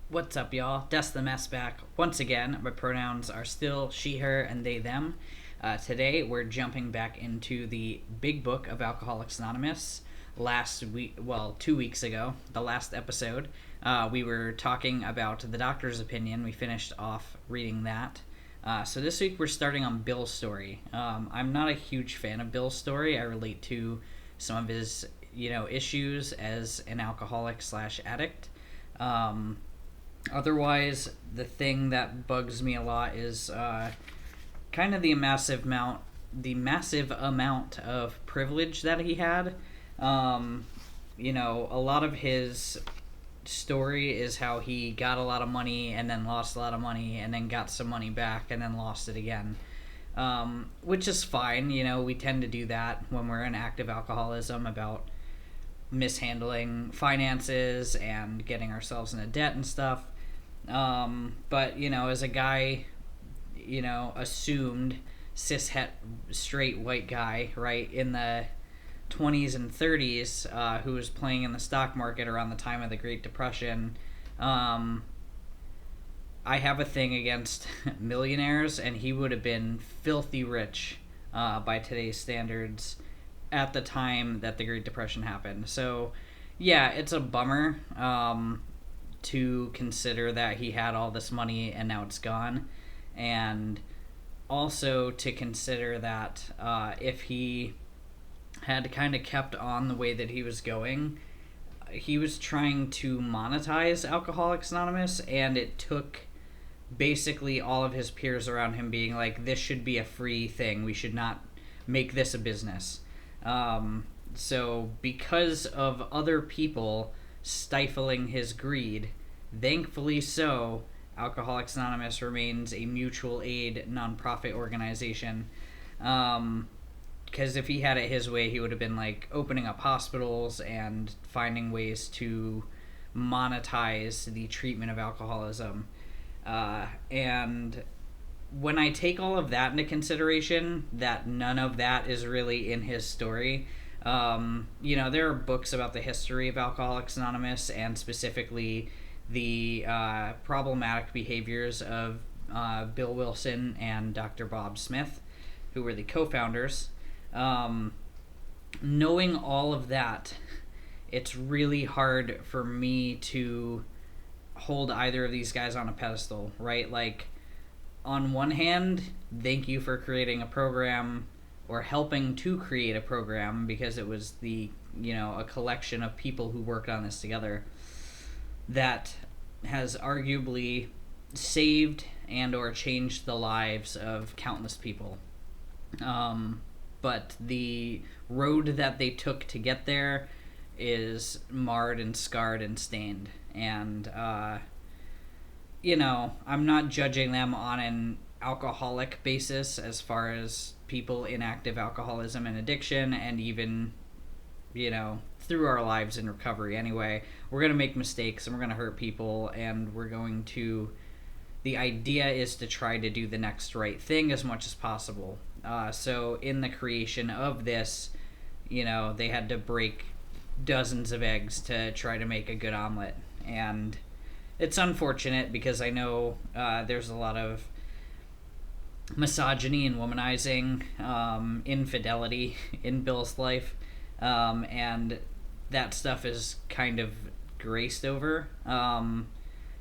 What's up, y'all? Des the Mess back once again. My pronouns are still she, her, and they, them. Today, we're jumping back into the big book of Alcoholics Anonymous. Last week, 2 weeks ago, the last episode, we were talking about the doctor's opinion. We finished off reading that. So this week, we're starting on Bill's story. I'm not a huge fan of Bill's story. I relate to some of his, issues as an alcoholic/addict. Otherwise, the thing that bugs me a lot is kind of the massive amount of privilege that he had. A lot of his story is how he got a lot of money and then lost a lot of money and then got some money back and then lost it again. Which is fine. We tend to do that when we're in active alcoholism about mishandling finances and getting ourselves into debt and stuff. But as a guy, assumed cishet straight white guy, right, in the 20s and 30s, who was playing in the stock market around the time of the Great Depression, I have a thing against millionaires, and he would have been filthy rich by today's standards at the time that the Great Depression happened. So, yeah, it's a bummer to consider that he had all this money and now it's gone. And also to consider that if he had kind of kept on the way that he was going, he was trying to monetize Alcoholics Anonymous, and it took basically all of his peers around him being like, this should be a free thing. We should not make this a business. So because of other people stifling his greed, thankfully so, Alcoholics Anonymous remains a mutual aid nonprofit organization. Because if he had it his way, he would have been like opening up hospitals and finding ways to monetize the treatment of alcoholism. And when I take all of that into consideration, that none of that is really in his story, there are books about the history of Alcoholics Anonymous and specifically the problematic behaviors of Bill Wilson and Dr. Bob Smith, who were the co-founders. Knowing all of that, it's really hard for me to hold either of these guys on a pedestal, right? Like, on one hand, thank you for creating a program or helping to create a program, because it was a collection of people who worked on this together that has arguably saved and or changed the lives of countless people. But the road that they took to get there is marred and scarred and stained. And, I'm not judging them on an alcoholic basis as far as people in active alcoholism and addiction, and even, through our lives in recovery anyway. We're going to make mistakes and we're going to hurt people, and the idea is to try to do the next right thing as much as possible. So in the creation of this, they had to break dozens of eggs to try to make a good omelet. And it's unfortunate because I know there's a lot of misogyny and womanizing, infidelity in Bill's life, and that stuff is kind of graced over.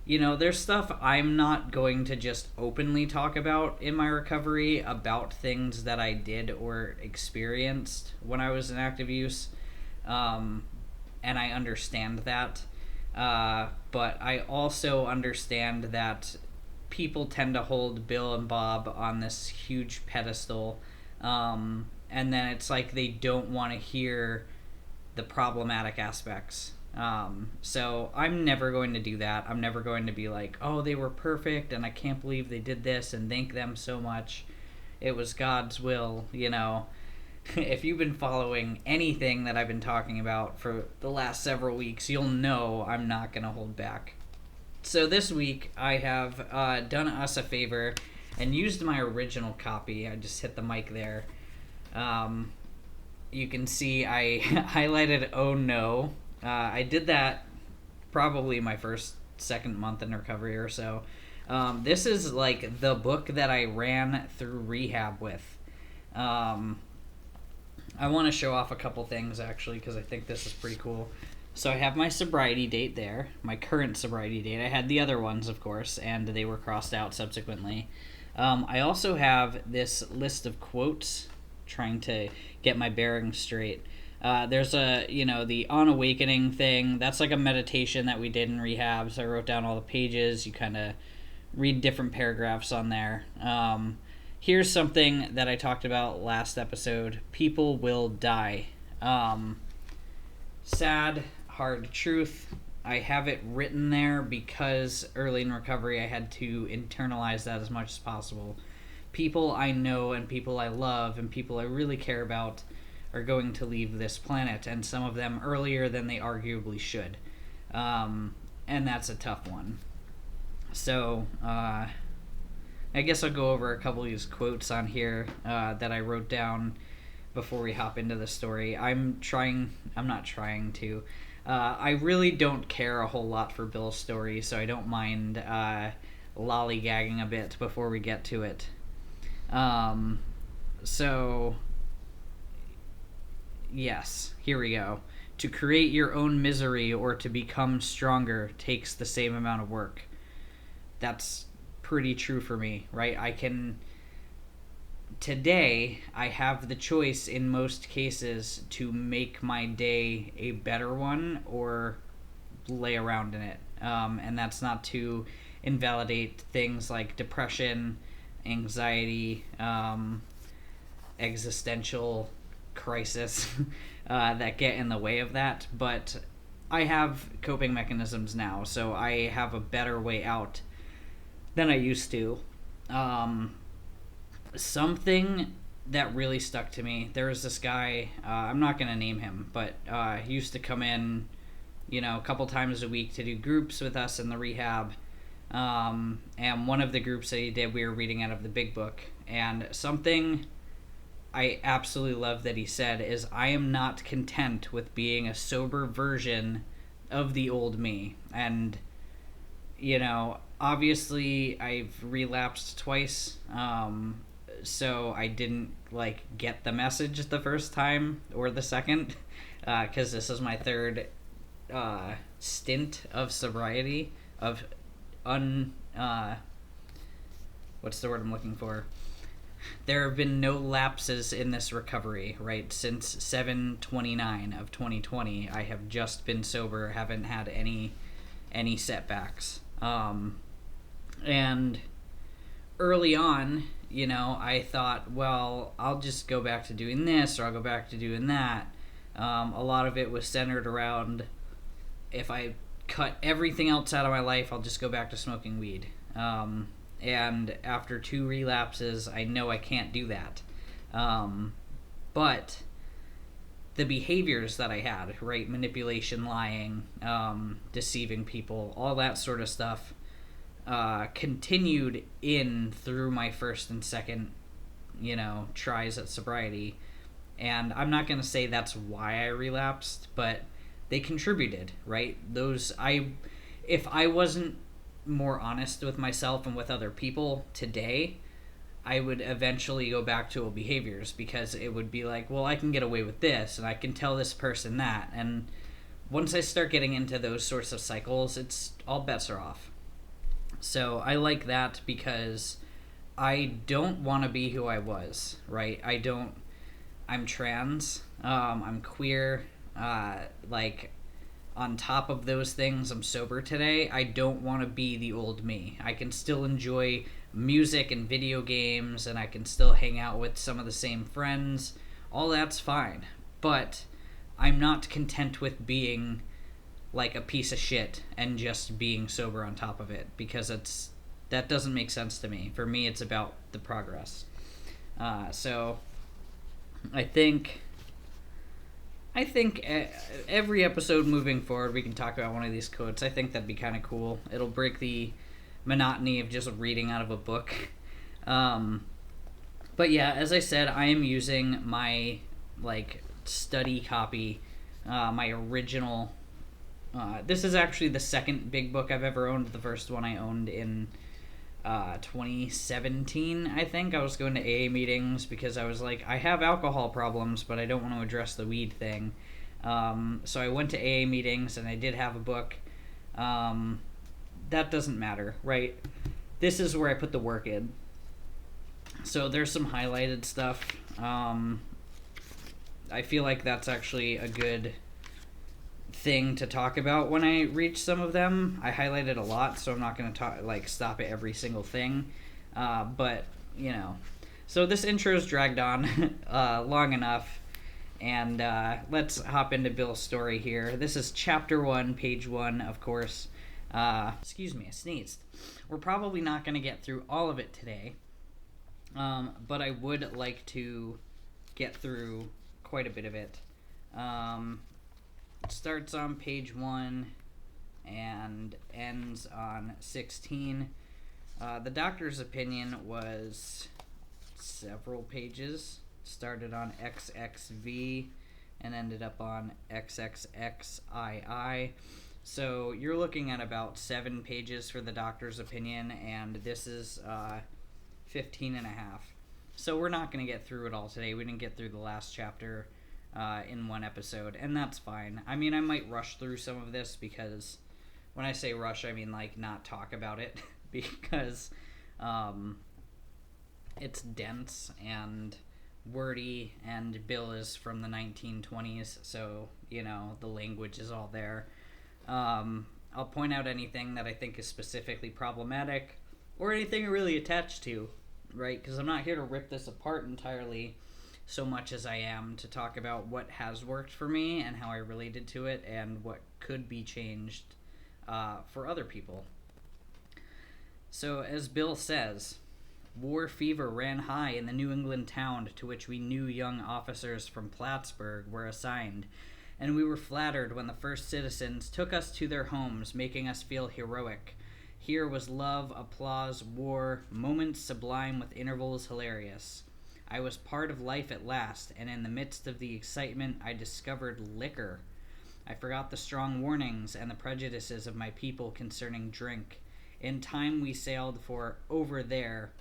There's stuff I'm not going to just openly talk about in my recovery about things that I did or experienced when I was in active use, and I understand that. But I also understand that people tend to hold Bill and Bob on this huge pedestal, and then it's like they don't want to hear the problematic aspects. So I'm never going to do that. I'm never going to be like, oh, they were perfect and I can't believe they did this and thank them so much. It was God's will, If you've been following anything that I've been talking about for the last several weeks, you'll know I'm not going to hold back. So this week, I have done us a favor and used my original copy. I just hit the mic there. You can see I highlighted "Oh No." I did that probably my first second month in recovery or so. This is like the book that I ran through rehab with. I want to show off a couple things, actually, because I think this is pretty cool. So I have my sobriety date there, my current sobriety date. I had the other ones, of course, and they were crossed out subsequently. I also have this list of quotes, trying to get my bearings straight. There's the On Awakening thing. That's like a meditation that we did in rehab. So I wrote down all the pages. You kind of read different paragraphs on there. Here's something that I talked about last episode. People will die. Sad, hard truth. I have it written there because early in recovery I had to internalize that as much as possible. People I know and people I love and people I really care about are going to leave this planet, and some of them earlier than they arguably should. And that's a tough one. So, I guess I'll go over a couple of these quotes on here that I wrote down before we hop into the story. I'm not trying to. I really don't care a whole lot for Bill's story, so I don't mind lollygagging a bit before we get to it. So, yes, here we go. To create your own misery or to become stronger takes the same amount of work. That's pretty true for me, right? Today, I have the choice in most cases to make my day a better one or lay around in it. And that's not to invalidate things like depression, anxiety, existential crisis that get in the way of that. But I have coping mechanisms now, so I have a better way out than I used to. Something that really stuck to me, there was this guy, I'm not going to name him, but he used to come in, a couple times a week to do groups with us in the rehab. And one of the groups that he did, we were reading out of the big book. And something I absolutely love that he said is, I am not content with being a sober version of the old me. And, obviously I've relapsed twice. So I didn't get the message the first time or the second, because this is my third stint of sobriety, of what's the word I'm looking for? There have been no lapses in this recovery, right? Since 7/29 of 2020, I have just been sober, haven't had any setbacks. And early on, I thought, well, I'll just go back to doing this or I'll go back to doing that. A lot of it was centered around, if I cut everything else out of my life, I'll just go back to smoking weed. And after 2 relapses, I know I can't do that. But the behaviors that I had, right, manipulation, lying, deceiving people, all that sort of stuff, continued in through my first and second, tries at sobriety. And I'm not going to say that's why I relapsed, but they contributed, right? If I wasn't more honest with myself and with other people today, I would eventually go back to old behaviors, because it would be like, well, I can get away with this and I can tell this person that. And once I start getting into those sorts of cycles, all bets are off. So I like that because I don't want to be who I was, right? I'm trans, I'm queer, on top of those things, I'm sober today. I don't want to be the old me. I can still enjoy music and video games, and I can still hang out with some of the same friends. All that's fine. But I'm not content with being like a piece of shit and just being sober on top of it, because that doesn't make sense to me. For me, it's about the progress. So I think every episode moving forward, we can talk about one of these quotes. I think that'd be kind of cool. It'll break the monotony of just reading out of a book. But yeah, as I said, I am using my study copy, my original This is actually the second big book I've ever owned. The first one I owned in 2017, I think. I was going to AA meetings because I was like, I have alcohol problems, but I don't want to address the weed thing. So I went to AA meetings, and I did have a book. That doesn't matter, right? This is where I put the work in. So there's some highlighted stuff. I feel like that's actually a good thing to talk about when I reach some of them. I highlighted a lot, so I'm not going to stop at every single thing. But, So this intro's dragged on long enough. And let's hop into Bill's story here. This is chapter 1, page 1, of course. Excuse me, I sneezed. We're probably not going to get through all of it today. But I would like to get through quite a bit of it. It starts on page 1 and ends on 16. The doctor's opinion was several pages. Started on XXV and ended up on XXXII. So you're looking at about 7 pages for the doctor's opinion, and this is 15 and a half. So we're not going to get through it all today. We didn't get through the last chapter in one episode, and that's fine. I mean, I might rush through some of this because when I say rush, I mean not talk about it because it's dense and wordy, and Bill is from the 1920s, so, the language is all there. I'll point out anything that I think is specifically problematic or anything really attached to, right? Because I'm not here to rip this apart entirely so much as I am to talk about what has worked for me and how I related to it and what could be changed for other people. So, as Bill says, war fever ran high in the New England town to which we new young officers from Plattsburgh were assigned, and we were flattered when the first citizens took us to their homes, making us feel heroic. Here was love, applause, war, moments sublime with intervals hilarious. I was part of life at last, and in the midst of the excitement I discovered liquor. I forgot the strong warnings and the prejudices of my people concerning drink. In time we sailed for over there.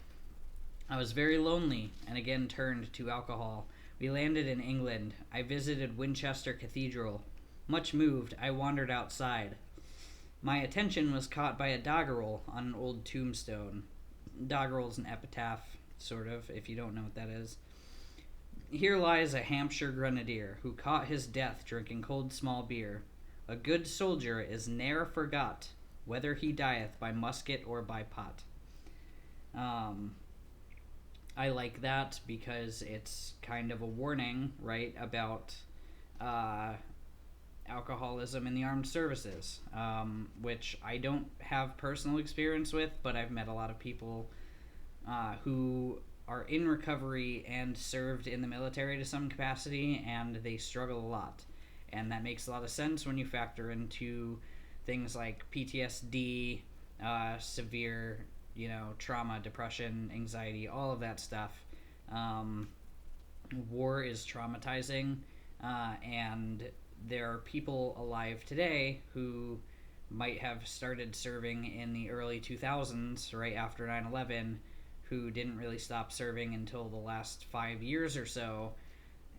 I was very lonely, and again turned to alcohol. We landed in England. I visited Winchester Cathedral. Much moved, I wandered outside. My attention was caught by a doggerel on an old tombstone. Doggerel's an epitaph, sort of, if you don't know what that is. Here lies a Hampshire grenadier, who caught his death drinking cold small beer. A good soldier is ne'er forgot, whether he dieth by musket or by pot. I like that because it's kind of a warning, right, about alcoholism in the armed services, which I don't have personal experience with, but I've met a lot of people who are in recovery and served in the military to some capacity, and they struggle a lot. And that makes a lot of sense when you factor into things like PTSD, severe trauma, depression, anxiety, all of that stuff. War is traumatizing, and there are people alive today who might have started serving in the early 2000s, right after 9/11, who didn't really stop serving until the last 5 years or so,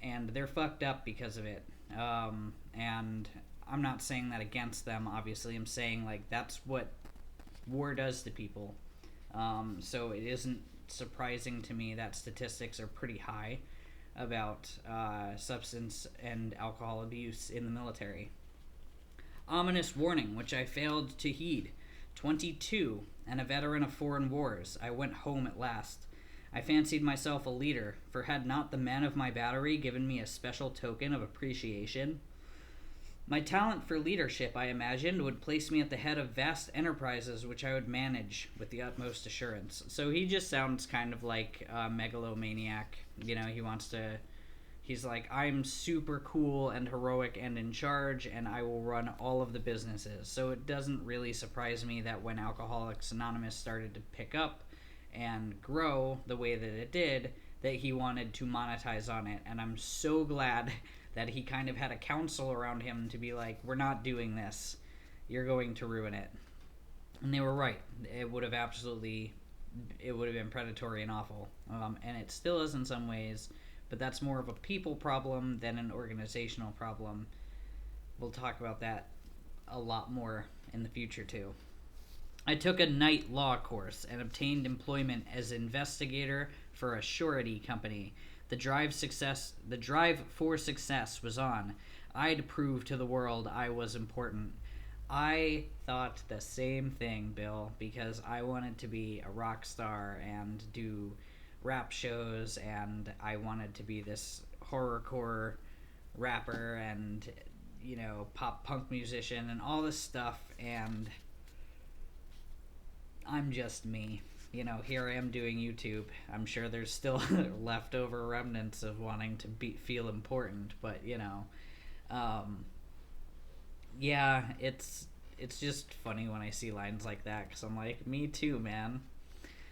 and they're fucked up because of it. And I'm not saying that against them, obviously. I'm saying, that's what war does to people. So it isn't surprising to me that statistics are pretty high about substance and alcohol abuse in the military. Ominous warning, which I failed to heed. 22, and a veteran of foreign wars. I went home at last. I fancied myself a leader, for had not the men of my battery given me a special token of appreciation? My talent for leadership, I imagined, would place me at the head of vast enterprises which I would manage with the utmost assurance. So he just sounds kind of like a megalomaniac. He's like, I'm super cool and heroic and in charge, and I will run all of the businesses. So it doesn't really surprise me that when Alcoholics Anonymous started to pick up and grow the way that it did, that he wanted to monetize on it. And I'm so glad that he kind of had a council around him to be like, we're not doing this. you're going to ruin it. And they were right. It would have been predatory and awful. And it still is in some ways, but that's more of a people problem than an organizational problem. We'll talk about that a lot more in the future, too. I took a night law course and obtained employment as investigator for a surety company. The drive for success was on. I'd prove to the world I was important. I thought the same thing, Bill, because I wanted to be a rock star and do rap shows, and I wanted to be this horrorcore rapper and, pop punk musician and all this stuff, and I'm just me. Here I am doing YouTube. I'm sure there's still leftover remnants of wanting to feel important, but yeah, it's just funny when I see lines like that, because I'm like, me too, man.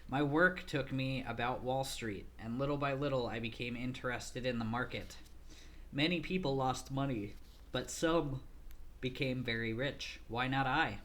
My work took me about Wall Street, and little by little I became interested in the market. Many people lost money, but some became very rich. Why not I?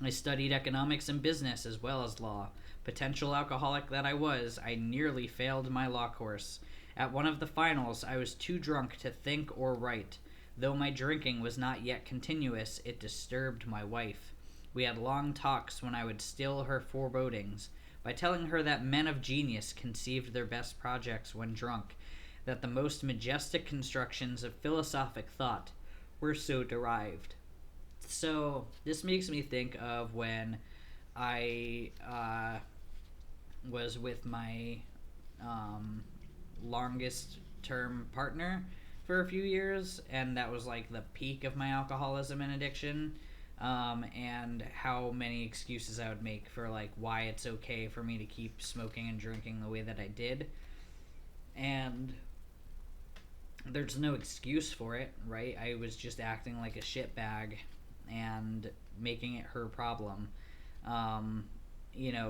I studied economics and business as well as law. Potential alcoholic that I was, I nearly failed my law course. At one of the finals, I was too drunk to think or write. Though my drinking was not yet continuous, it disturbed my wife. We had long talks when I would still her forebodings by telling her that men of genius conceived their best projects when drunk, that the most majestic constructions of philosophic thought were so derived. So this makes me think of when I was with my longest term partner for a few years, and that was like the peak of my alcoholism and addiction, and how many excuses I would make for like why it's okay for me to keep smoking and drinking the way that I did. And there's no excuse for it, right? I was just acting like a shitbag and making it her problem.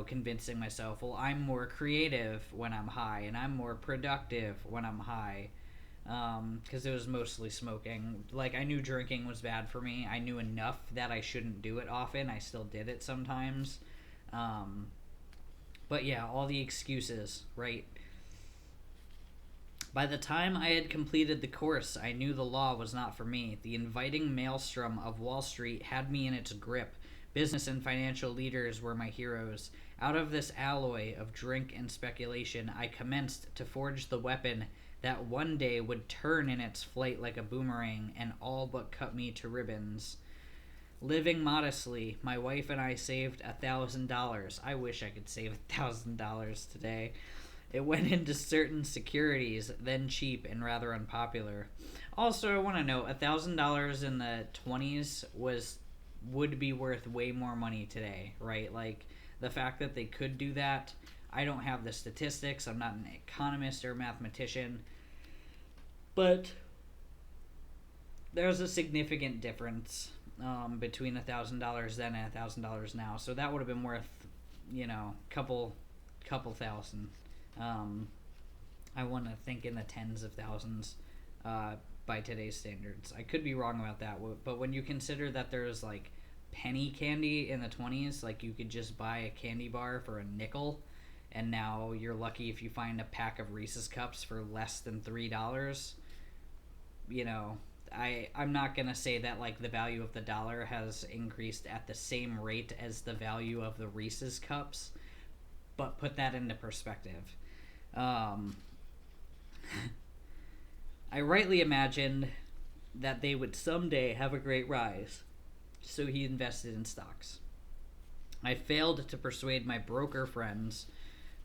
Convincing myself, well, I'm more creative when I'm high, and I'm more productive when I'm high. Because it was mostly smoking. Like, I knew drinking was bad for me. I knew enough that I shouldn't do it often. I still did it sometimes. But yeah, all the excuses, right? By the time I had completed the course, I knew the law was not for me. The inviting maelstrom of Wall Street had me in its grip. Business and financial leaders were my heroes. Out of this alloy of drink and speculation, I commenced to forge the weapon that one day would turn in its flight like a boomerang and all but cut me to ribbons. Living modestly, my wife and I saved $1,000. I wish I could save $1,000 today. It went into certain securities, then cheap and rather unpopular. Also, I want to note, $1,000 in the 20s would be worth way more money today, right? Like, the fact that they could do that, I don't have the statistics. I'm not an economist or mathematician, but there's a significant difference between $1,000 then and $1,000 now. So that would have been worth, couple thousand. I want to think in the tens of thousands by today's standards. I could be wrong about that, but when you consider that there's like penny candy in the 20s, like you could just buy a candy bar for a nickel, and now you're lucky if you find a pack of Reese's Cups for less than $3. I'm not gonna say that like the value of the dollar has increased at the same rate as the value of the Reese's Cups, but put that into perspective. I rightly imagined that they would someday have a great rise, so he invested in stocks. I failed to persuade my broker friends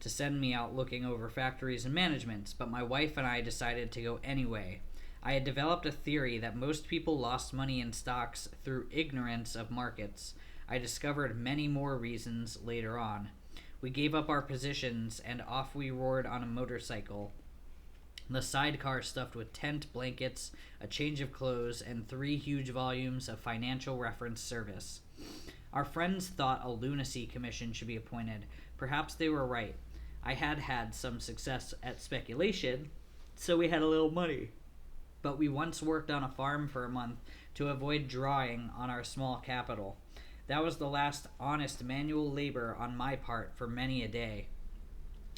to send me out looking over factories and managements, but my wife and I decided to go anyway. I had developed a theory that most people lost money in stocks through ignorance of markets. I discovered many more reasons later on. We gave up our positions, and off we roared on a motorcycle. The sidecar stuffed with tent, blankets, a change of clothes, and 3 huge volumes of financial reference service. Our friends thought a lunacy commission should be appointed. Perhaps they were right. I had had some success at speculation, so we had a little money. But we once worked on a farm for a month to avoid drawing on our small capital. That was the last honest manual labor on my part for many a day.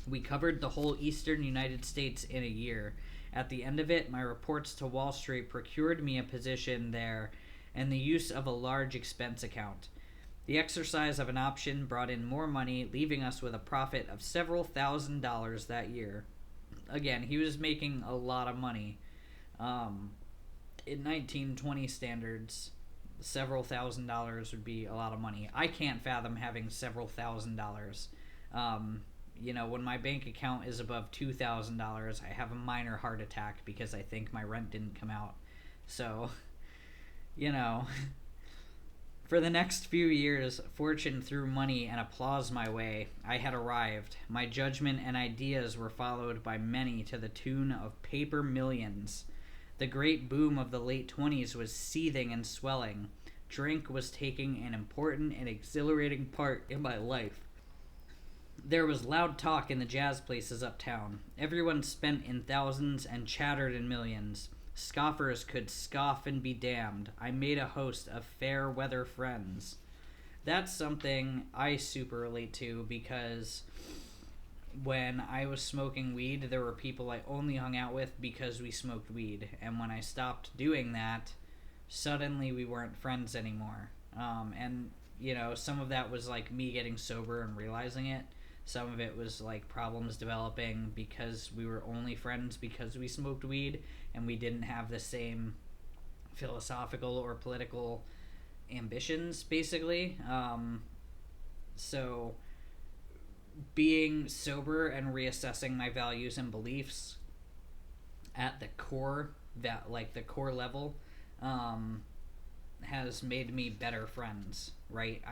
We covered the whole eastern United States in a year. At the end of it, my reports to Wall Street procured me a position there and the use of a large expense account. The exercise of an option brought in more money, leaving us with a profit of several $1,000s that year. Again, he was making a lot of money. In 1920 standards, several $1,000s would be a lot of money. I can't fathom having several $1,000s. When my bank account is above $2,000, I have a minor heart attack because I think my rent didn't come out. So, for the next few years, fortune threw money and applause my way. I had arrived. My judgment and ideas were followed by many to the tune of paper millions. The great boom of the late 20s was seething and swelling. Drink was taking an important and exhilarating part in my life. There was loud talk in the jazz places uptown. Everyone spent in thousands and chattered in millions. Scoffers could scoff and be damned. I made a host of fair weather friends. That's something I super relate to because when I was smoking weed, there were people I only hung out with because we smoked weed. And when I stopped doing that, suddenly we weren't friends anymore. Some of that was like me getting sober and realizing it. Some of it was like problems developing because we were only friends because we smoked weed and we didn't have the same philosophical or political ambitions, basically. So being sober and reassessing my values and beliefs at the core, the core level, has made me better friends, right?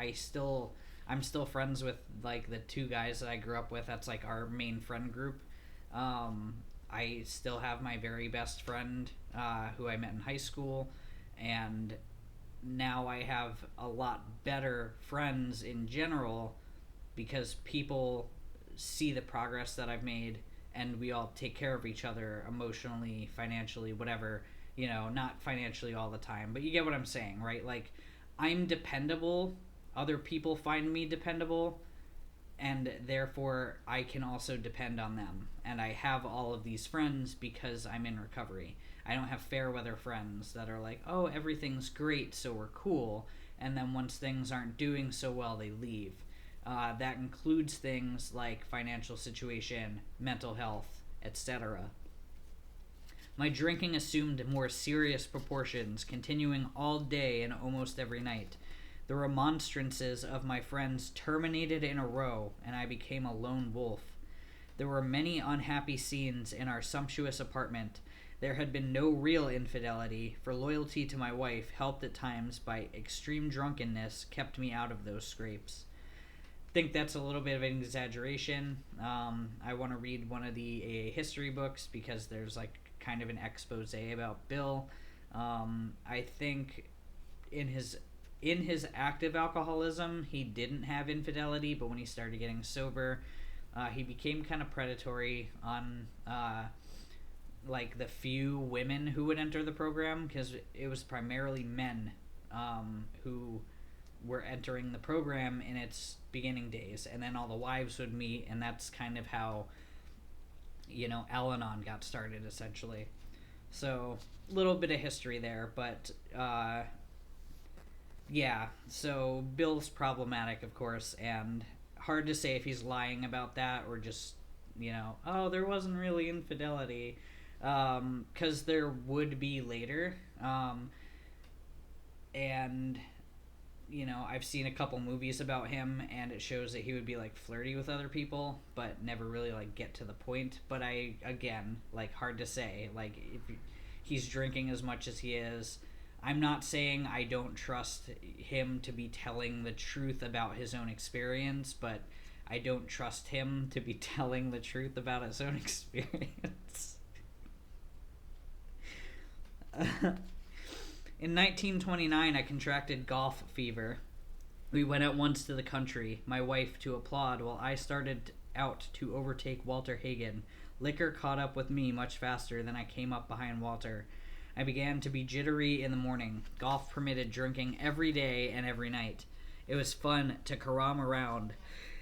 I'm still friends with like the two guys that I grew up with. That's like our main friend group. I still have my very best friend who I met in high school, and now I have a lot better friends in general because people see the progress that I've made and we all take care of each other emotionally, financially, whatever, not financially all the time, but you get what I'm saying, right? Like, I'm dependable. Other people find me dependable, and therefore I can also depend on them. And I have all of these friends because I'm in recovery. I don't have fair weather friends that are like, oh, everything's great, so we're cool. And then once things aren't doing so well, they leave. That includes things like financial situation, mental health, etc. My drinking assumed more serious proportions, continuing all day and almost every night. The remonstrances of my friends terminated in a row, and I became a lone wolf. There were many unhappy scenes in our sumptuous apartment. There had been no real infidelity, for loyalty to my wife, helped at times by extreme drunkenness, kept me out of those scrapes. I think that's a little bit of an exaggeration. I want to read one of the AA history books because there's like kind of an expose about Bill. I think in his active alcoholism, he didn't have infidelity, but when he started getting sober, he became kind of predatory on like the few women who would enter the program, because it was primarily men who were entering the program in its beginning days, and then all the wives would meet, and that's kind of how Al-Anon got started, essentially. So a little bit of history there, but yeah, so Bill's problematic, of course, and hard to say if he's lying about that or just, oh, there wasn't really infidelity, because there would be later, and, I've seen a couple movies about him, and it shows that he would be, like, flirty with other people, but never really, like, get to the point, but hard to say, like, if he's drinking as much as he is. I'm not saying I don't trust him to be telling the truth about his own experience, but I don't trust him to be telling the truth about his own experience. In 1929, I contracted golf fever. We went at once to the country, my wife to applaud, while I started out to overtake Walter Hagen. Liquor caught up with me much faster than I came up behind Walter. I began to be jittery in the morning. Golf permitted drinking every day and every night. It was fun to carom around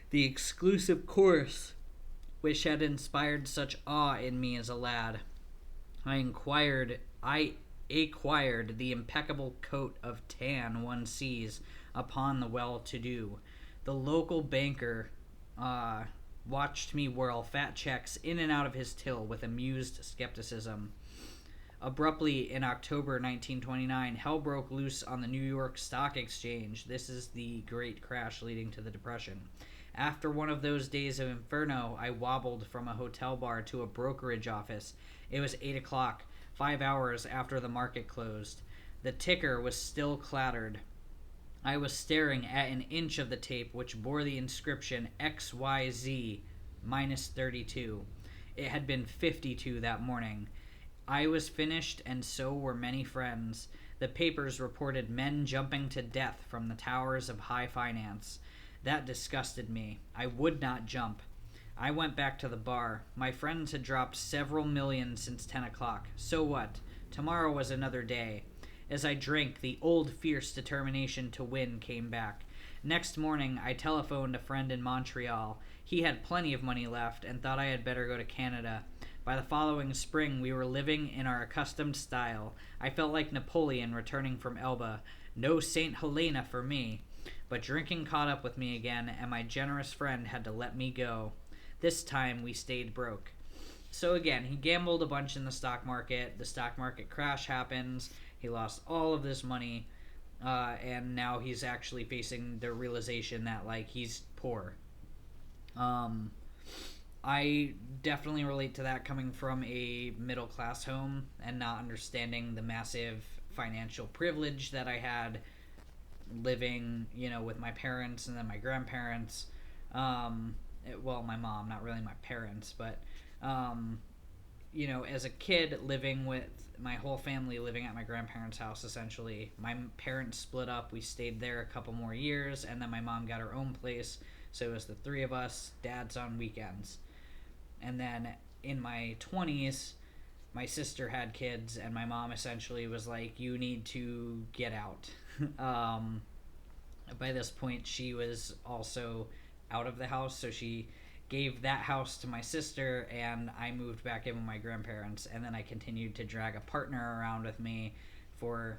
the exclusive course which had inspired such awe in me as a lad. I acquired the impeccable coat of tan one sees upon the well-to-do. The local banker watched me whirl fat checks in and out of his till with amused skepticism. Abruptly, in October 1929, hell broke loose on the New York Stock Exchange. This is the great crash leading to the Depression. After one of those days of inferno, I wobbled from a hotel bar to a brokerage office. It was 8 o'clock, 5 hours after the market closed. The ticker was still clattered. I was staring at an inch of the tape which bore the inscription XYZ minus 32. It had been 52 that morning. I was finished, and so were many friends. The papers reported men jumping to death from the towers of high finance. That disgusted me. I would not jump. I went back to the bar. My friends had dropped several million since 10 o'clock. So what? Tomorrow was another day. As I drank, the old fierce determination to win came back. Next morning, I telephoned a friend in Montreal. He had plenty of money left and thought I had better go to Canada. By the following spring, we were living in our accustomed style. I felt like Napoleon returning from Elba. No St. Helena for me. But drinking caught up with me again, and my generous friend had to let me go. This time, we stayed broke. So again, he gambled a bunch in the stock market. The stock market crash happens. He lost all of this money, and now he's actually facing the realization that, like, he's poor. I definitely relate to that, coming from a middle-class home and not understanding the massive financial privilege that I had living, with my parents and then my grandparents. My mom, not really my parents, but, as a kid living with my whole family, living at my grandparents' house, essentially. My parents split up. We stayed there a couple more years, and then my mom got her own place. So it was the three of us, dad's on weekends. And then in my 20s, my sister had kids, and my mom essentially was like, you need to get out. By this point, she was also out of the house, so she gave that house to my sister, and I moved back in with my grandparents, and then I continued to drag a partner around with me for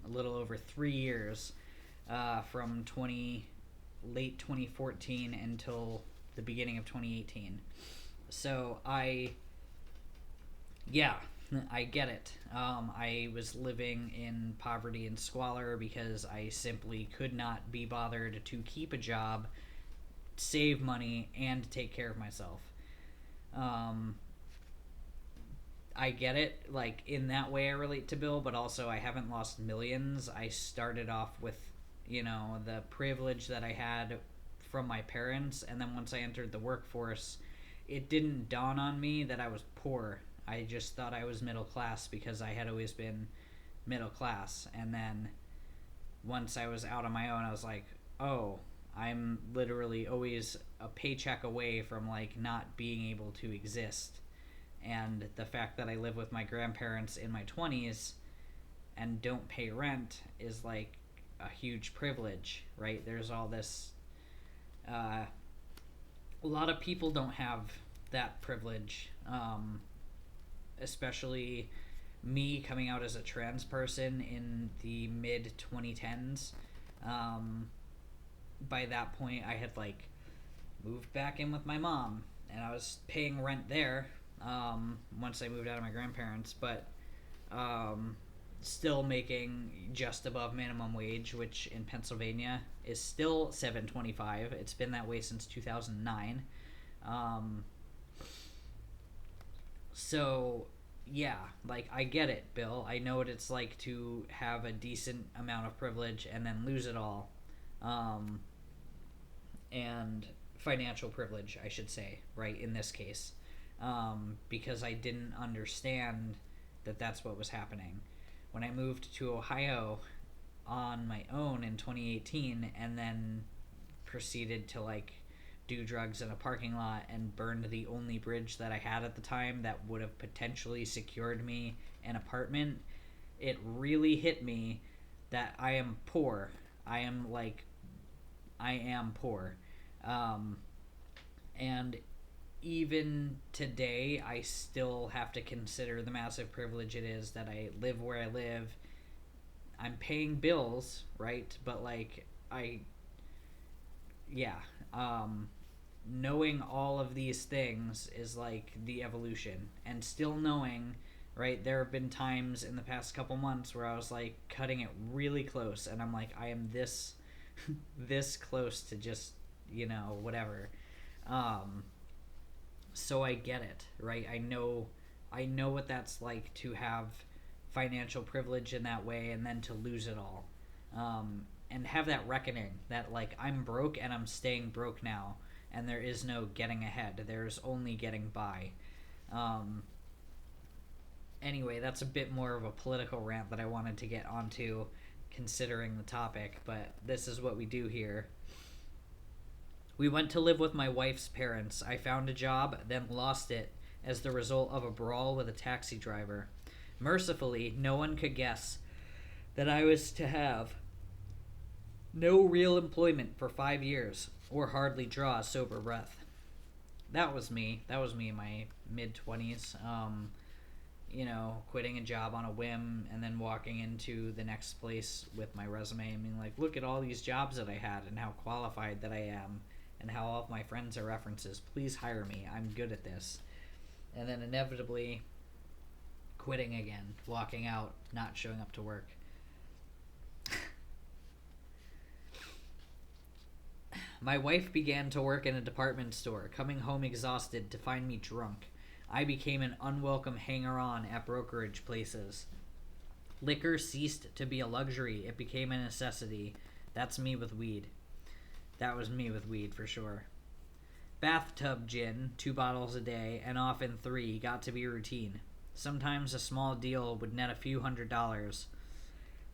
a little over 3 years, from late 2014 until the beginning of 2018. So I get it. I was living in poverty and squalor because I simply could not be bothered to keep a job, save money, and take care of myself. I get it. Like, in that way I relate to Bill, but also I haven't lost millions. I started off with, the privilege that I had from my parents, and then once I entered the workforce, it didn't dawn on me that I was poor. I just thought I was middle class because I had always been middle class. And then once I was out on my own, I was like, oh, I'm literally always a paycheck away from, like, not being able to exist. And the fact that I live with my grandparents in my 20s and don't pay rent is, like, a huge privilege, right? There's all this... a lot of people don't have that privilege, especially me coming out as a trans person in the mid 2010s. By that point, I had, like, moved back in with my mom, and I was paying rent there, once I moved out of my grandparents, but still making just above minimum wage, which in Pennsylvania is still $7.25. It's been that way since 2009. So yeah, like, I get it, Bill. I know what it's like to have a decent amount of privilege and then lose it all. And financial privilege, I should say, right, in this case. Because I didn't understand that that's what was happening. When I moved to Ohio on my own in 2018 and then proceeded to, like, do drugs in a parking lot and burned the only bridge that I had at the time that would have potentially secured me an apartment, it really hit me that I am poor. I am poor. And even today, I still have to consider the massive privilege it is that I live where I live. I'm paying bills, right? But yeah. Knowing all of these things is like the evolution, and still knowing, right? There have been times in the past couple months where I was like cutting it really close, and I'm like, I am this this close to just, whatever. So I get it, right? I know what that's like to have financial privilege in that way, and then to lose it all. And have that reckoning that, like, I'm broke and I'm staying broke now, and there is no getting ahead. There's only getting by. Anyway, that's a bit more of a political rant that I wanted to get onto, considering the topic, but this is what we do here. We went to live with my wife's parents. I found a job, then lost it as the result of a brawl with a taxi driver. Mercifully, no one could guess that I was to have no real employment for 5 years, or hardly draw a sober breath. That was me. That was me in my mid-20s. Quitting a job on a whim and then walking into the next place with my resume and being like, look at all these jobs that I had and how qualified that I am and how all of my friends are references. Please hire me. I'm good at this. And then inevitably quitting again, walking out, not showing up to work. My wife began to work in a department store, coming home exhausted to find me drunk. I became an unwelcome hanger-on at brokerage places. Liquor ceased to be a luxury. It became a necessity. That's me with weed. That was me with weed, for sure. Bathtub gin, 2 bottles a day, and often 3, got to be routine. Sometimes a small deal would net a few $100s.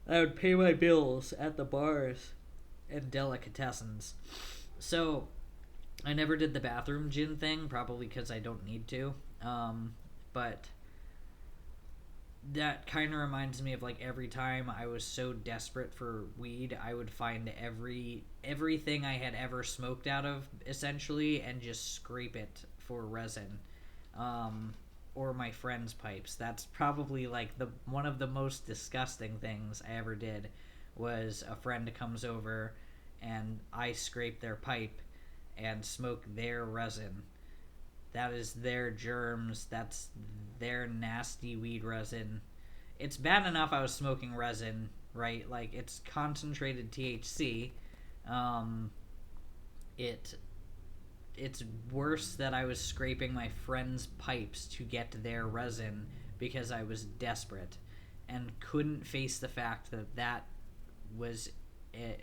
I would pay my bills at the bars and delicatessens. So, I never did the bathroom gin thing, probably because I don't need to. But that kind of reminds me of, like, every time I was so desperate for weed, I would find everything I had ever smoked out of, essentially, and just scrape it for resin. Or my friend's pipes. That's probably, like, one of the most disgusting things I ever did, was a friend comes over and I scrape their pipe and smoke their resin. That is their germs. That's their nasty weed resin. It's bad enough I was smoking resin, right? Like, it's concentrated THC. It's worse that I was scraping my friends' pipes to get their resin because I was desperate and couldn't face the fact that was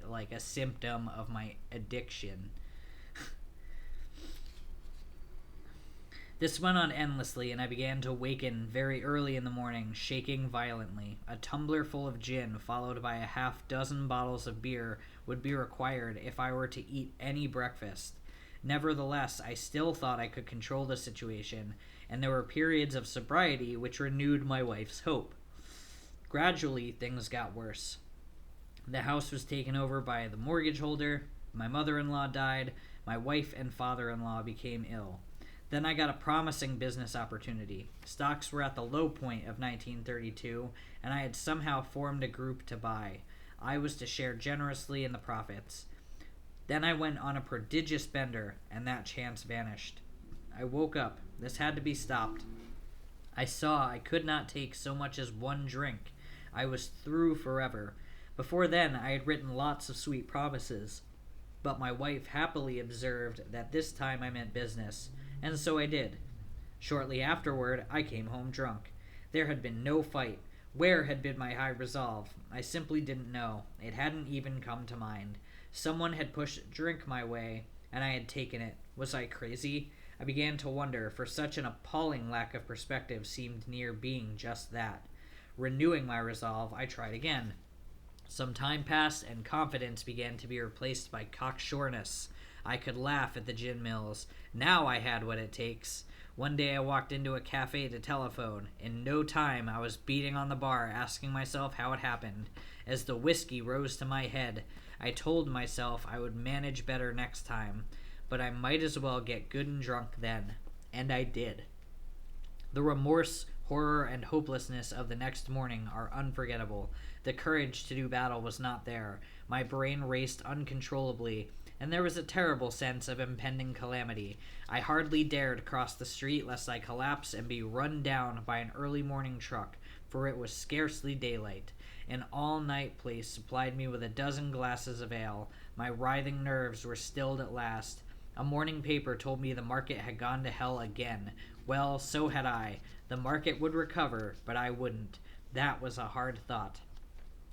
like a symptom of my addiction. This went on endlessly, and I began to waken very early in the morning, shaking violently. A tumbler full of gin, followed by a half-dozen bottles of beer, would be required if I were to eat any breakfast. Nevertheless, I still thought I could control the situation, and there were periods of sobriety which renewed my wife's hope. Gradually, things got worse. The house was taken over by the mortgage holder, my mother-in-law died, my wife and father-in-law became ill. Then I got a promising business opportunity. Stocks were at the low point of 1932, and I had somehow formed a group to buy. I was to share generously in the profits. Then I went on a prodigious bender, and that chance vanished. I woke up. This had to be stopped. I saw I could not take so much as one drink. I was through forever. Before then, I had written lots of sweet promises, but my wife happily observed that this time I meant business, and so I did. Shortly afterward, I came home drunk. There had been no fight. Where had been my high resolve? I simply didn't know. It hadn't even come to mind. Someone had pushed drink my way, and I had taken it. Was I crazy? I began to wonder, for such an appalling lack of perspective seemed near being just that. Renewing my resolve, I tried again. Some time passed, and confidence began to be replaced by cocksureness. I could laugh at the gin mills. Now I had what it takes. One day I walked into a cafe to telephone. In no time, I was beating on the bar, asking myself how it happened. As the whiskey rose to my head, I told myself I would manage better next time, but I might as well get good and drunk then. And I did. The remorse, horror, and hopelessness of the next morning are unforgettable. The courage to do battle was not there. My brain raced uncontrollably, and there was a terrible sense of impending calamity. I hardly dared cross the street lest I collapse and be run down by an early morning truck, for it was scarcely daylight. An all-night place supplied me with a dozen glasses of ale. My writhing nerves were stilled at last. A morning paper told me the market had gone to hell again. Well, so had I. The market would recover, but I wouldn't. That was a hard thought.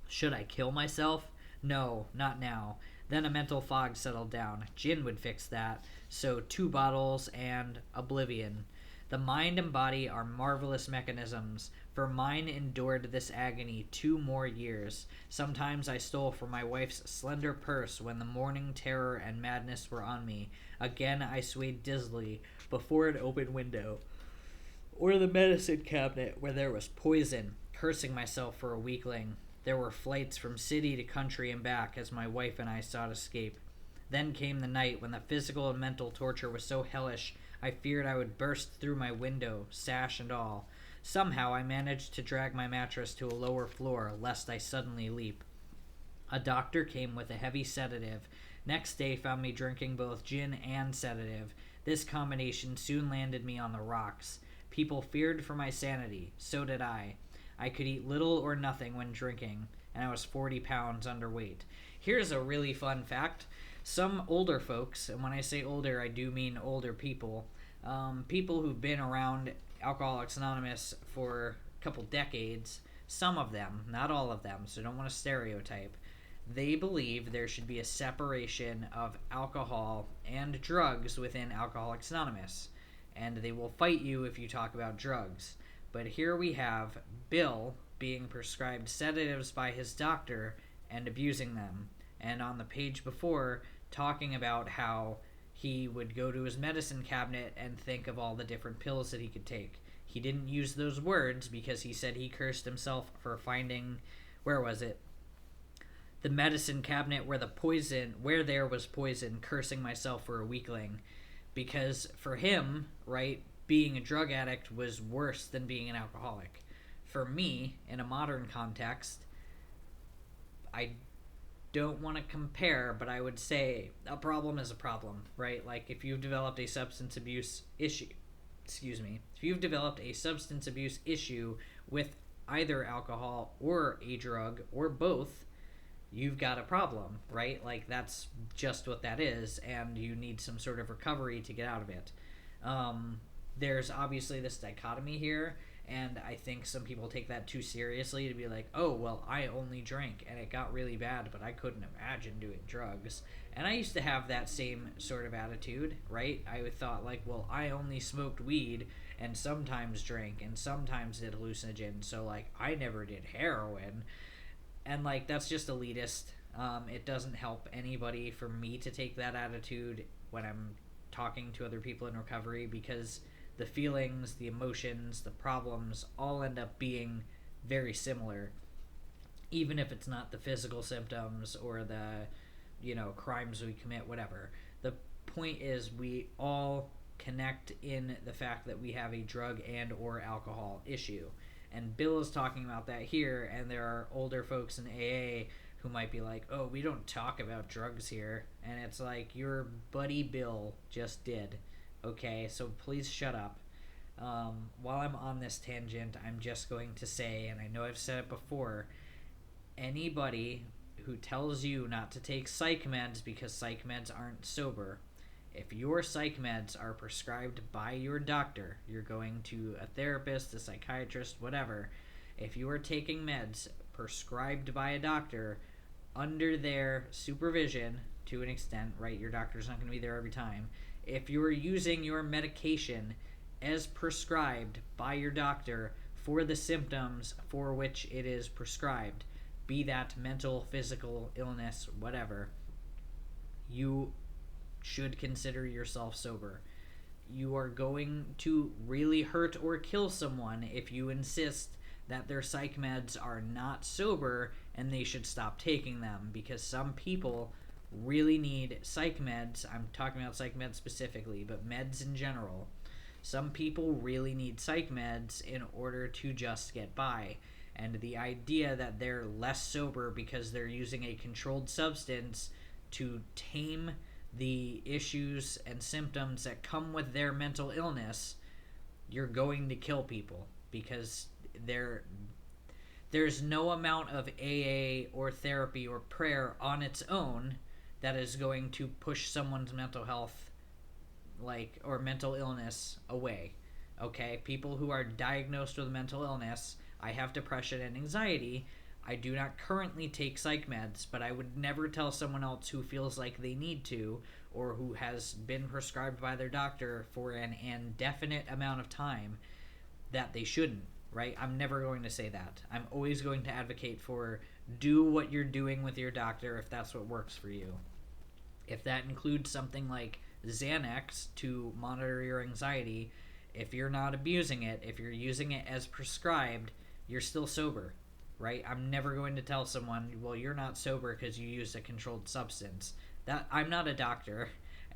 Should I kill myself? No, not now. Then a mental fog settled down. Gin would fix that. So 2 bottles and oblivion. The mind and body are marvelous mechanisms, for mine endured this agony 2 more years. Sometimes I stole from my wife's slender purse when the morning terror and madness were on me. Again I swayed dizzily before an open window, or the medicine cabinet where there was poison, cursing myself for a weakling. There were flights from city to country and back as my wife and I sought escape. Then came the night when the physical and mental torture was so hellish I feared I would burst through my window, sash and all. Somehow I managed to drag my mattress to a lower floor, lest I suddenly leap. A doctor came with a heavy sedative. Next day found me drinking both gin and sedative. This combination soon landed me on the rocks. People feared for my sanity. So did I. I could eat little or nothing when drinking, and I was 40 pounds underweight. Here's a really fun fact. Some older folks, and when I say older, I do mean older people, people who've been around Alcoholics Anonymous for a couple decades, some of them, not all of them, so don't want to stereotype, they believe there should be a separation of alcohol and drugs within Alcoholics Anonymous, and they will fight you if you talk about drugs. But here we have Bill being prescribed sedatives by his doctor and abusing them. And on the page before, talking about how he would go to his medicine cabinet and think of all the different pills that he could take. He didn't use those words because he said he cursed himself for finding, where was it? The medicine cabinet where there was poison, cursing myself for a weakling. Because for him, right, being a drug addict was worse than being an alcoholic. For me, in a modern context, I don't want to compare, but I would say a problem is a problem, right? Like if you've developed a substance abuse issue, if you've developed a substance abuse issue with either alcohol or a drug or both, you've got a problem, right? Like that's just what that is, and you need some sort of recovery to get out of it. There's obviously this dichotomy here, and I think some people take that too seriously to be like, oh, well, I only drank, and it got really bad, but I couldn't imagine doing drugs. And I used to have that same sort of attitude, right? I thought, like, well, I only smoked weed, and sometimes drank, and sometimes did hallucinogens, so, like, I never did heroin. And, like, that's just elitist. It doesn't help anybody for me to take that attitude when I'm talking to other people in recovery, because the feelings, the emotions, the problems all end up being very similar, even if it's not the physical symptoms or the, crimes we commit, whatever. The point is we all connect in the fact that we have a drug and or alcohol issue. And Bill is talking about that here, and there are older folks in AA who might be like, oh, we don't talk about drugs here. And it's like, your buddy Bill just did. Okay, so please shut up. While I'm on this tangent, I'm just going to say, and I know I've said it before, anybody who tells you not to take psych meds because psych meds aren't sober, if your psych meds are prescribed by your doctor, you're going to a therapist, a psychiatrist, whatever, if you are taking meds prescribed by a doctor under their supervision, to an extent, right, your doctor's not going to be there every time, if you're using your medication as prescribed by your doctor for the symptoms for which it is prescribed, be that mental, physical, illness, whatever, you should consider yourself sober. you are going to really hurt or kill someone if you insist that their psych meds are not sober and they should stop taking them, because some people really need psych meds. I'm talking about psych meds specifically, but meds in general. Some people really need psych meds in order to just get by. And the idea that they're less sober because they're using a controlled substance to tame the issues and symptoms that come with their mental illness, you're going to kill people, because there's no amount of AA or therapy or prayer on its own that is going to push someone's mental health or mental illness away. Okay, people who are diagnosed with mental illness, I have depression and anxiety. I do not currently take psych meds, but I would never tell someone else who feels like they need to, or who has been prescribed by their doctor for an indefinite amount of time, that they shouldn't, right? I'm never going to say that. I'm always going to advocate for do what you're doing with your doctor if that's what works for you. If that includes something like Xanax to monitor your anxiety, if you're not abusing it, if you're using it as prescribed, you're still sober, right? I'm never going to tell someone, well, you're not sober because you used a controlled substance. That I'm not a doctor.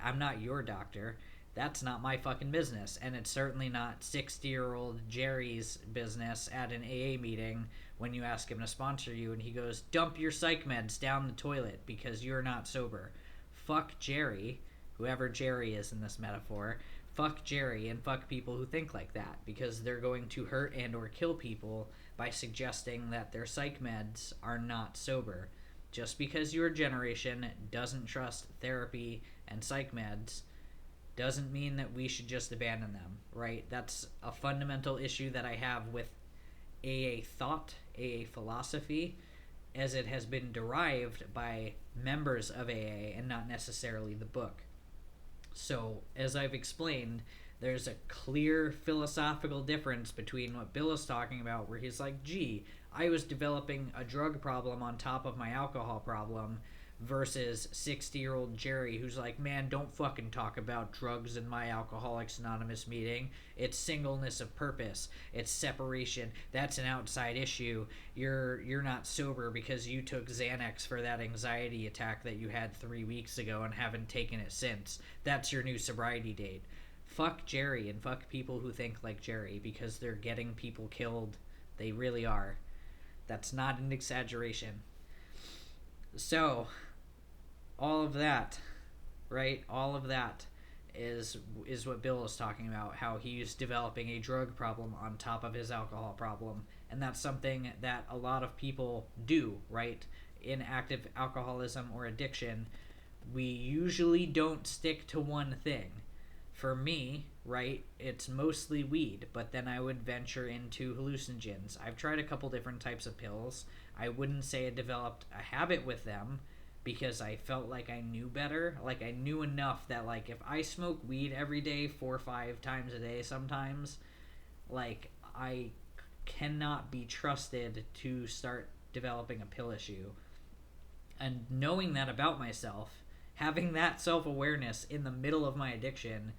I'm not your doctor. That's not my fucking business. And it's certainly not 60-year-old Jerry's business at an AA meeting when you ask him to sponsor you and he goes, dump your psych meds down the toilet because you're not sober. Fuck Jerry, whoever Jerry is in this metaphor. Fuck Jerry and fuck people who think like that, because they're going to hurt and or kill people by suggesting that their psych meds are not sober. Just because your generation doesn't trust therapy and psych meds doesn't mean that we should just abandon them, right? That's a fundamental issue that I have with AA thought, AA philosophy, as it has been derived by members of AA and not necessarily the book. So, as I've explained, there's a clear philosophical difference between what Bill is talking about, where he's like, gee, I was developing a drug problem on top of my alcohol problem, versus 60-year-old Jerry, who's like, man, don't fucking talk about drugs in my Alcoholics Anonymous meeting. It's singleness of purpose. It's separation. That's an outside issue. You're not sober because you took Xanax for that anxiety attack that you had 3 weeks ago and haven't taken it since. That's your new sobriety date. Fuck Jerry and fuck people who think like Jerry, because they're getting people killed. They really are. That's not an exaggeration. So, all of that, right? All of that is what Bill is talking about, how he's developing a drug problem on top of his alcohol problem. And that's something that a lot of people do, right? In active alcoholism or addiction, we usually don't stick to one thing. For me, right, it's mostly weed, but then I would venture into hallucinogens. I've tried a couple different types of pills. I wouldn't say I developed a habit with them because I felt like I knew better. Like, I knew enough that, like, if I smoke weed every day 4 or 5 times a day sometimes, like, I cannot be trusted to start developing a pill issue. And knowing that about myself, having that self-awareness in the middle of my addiction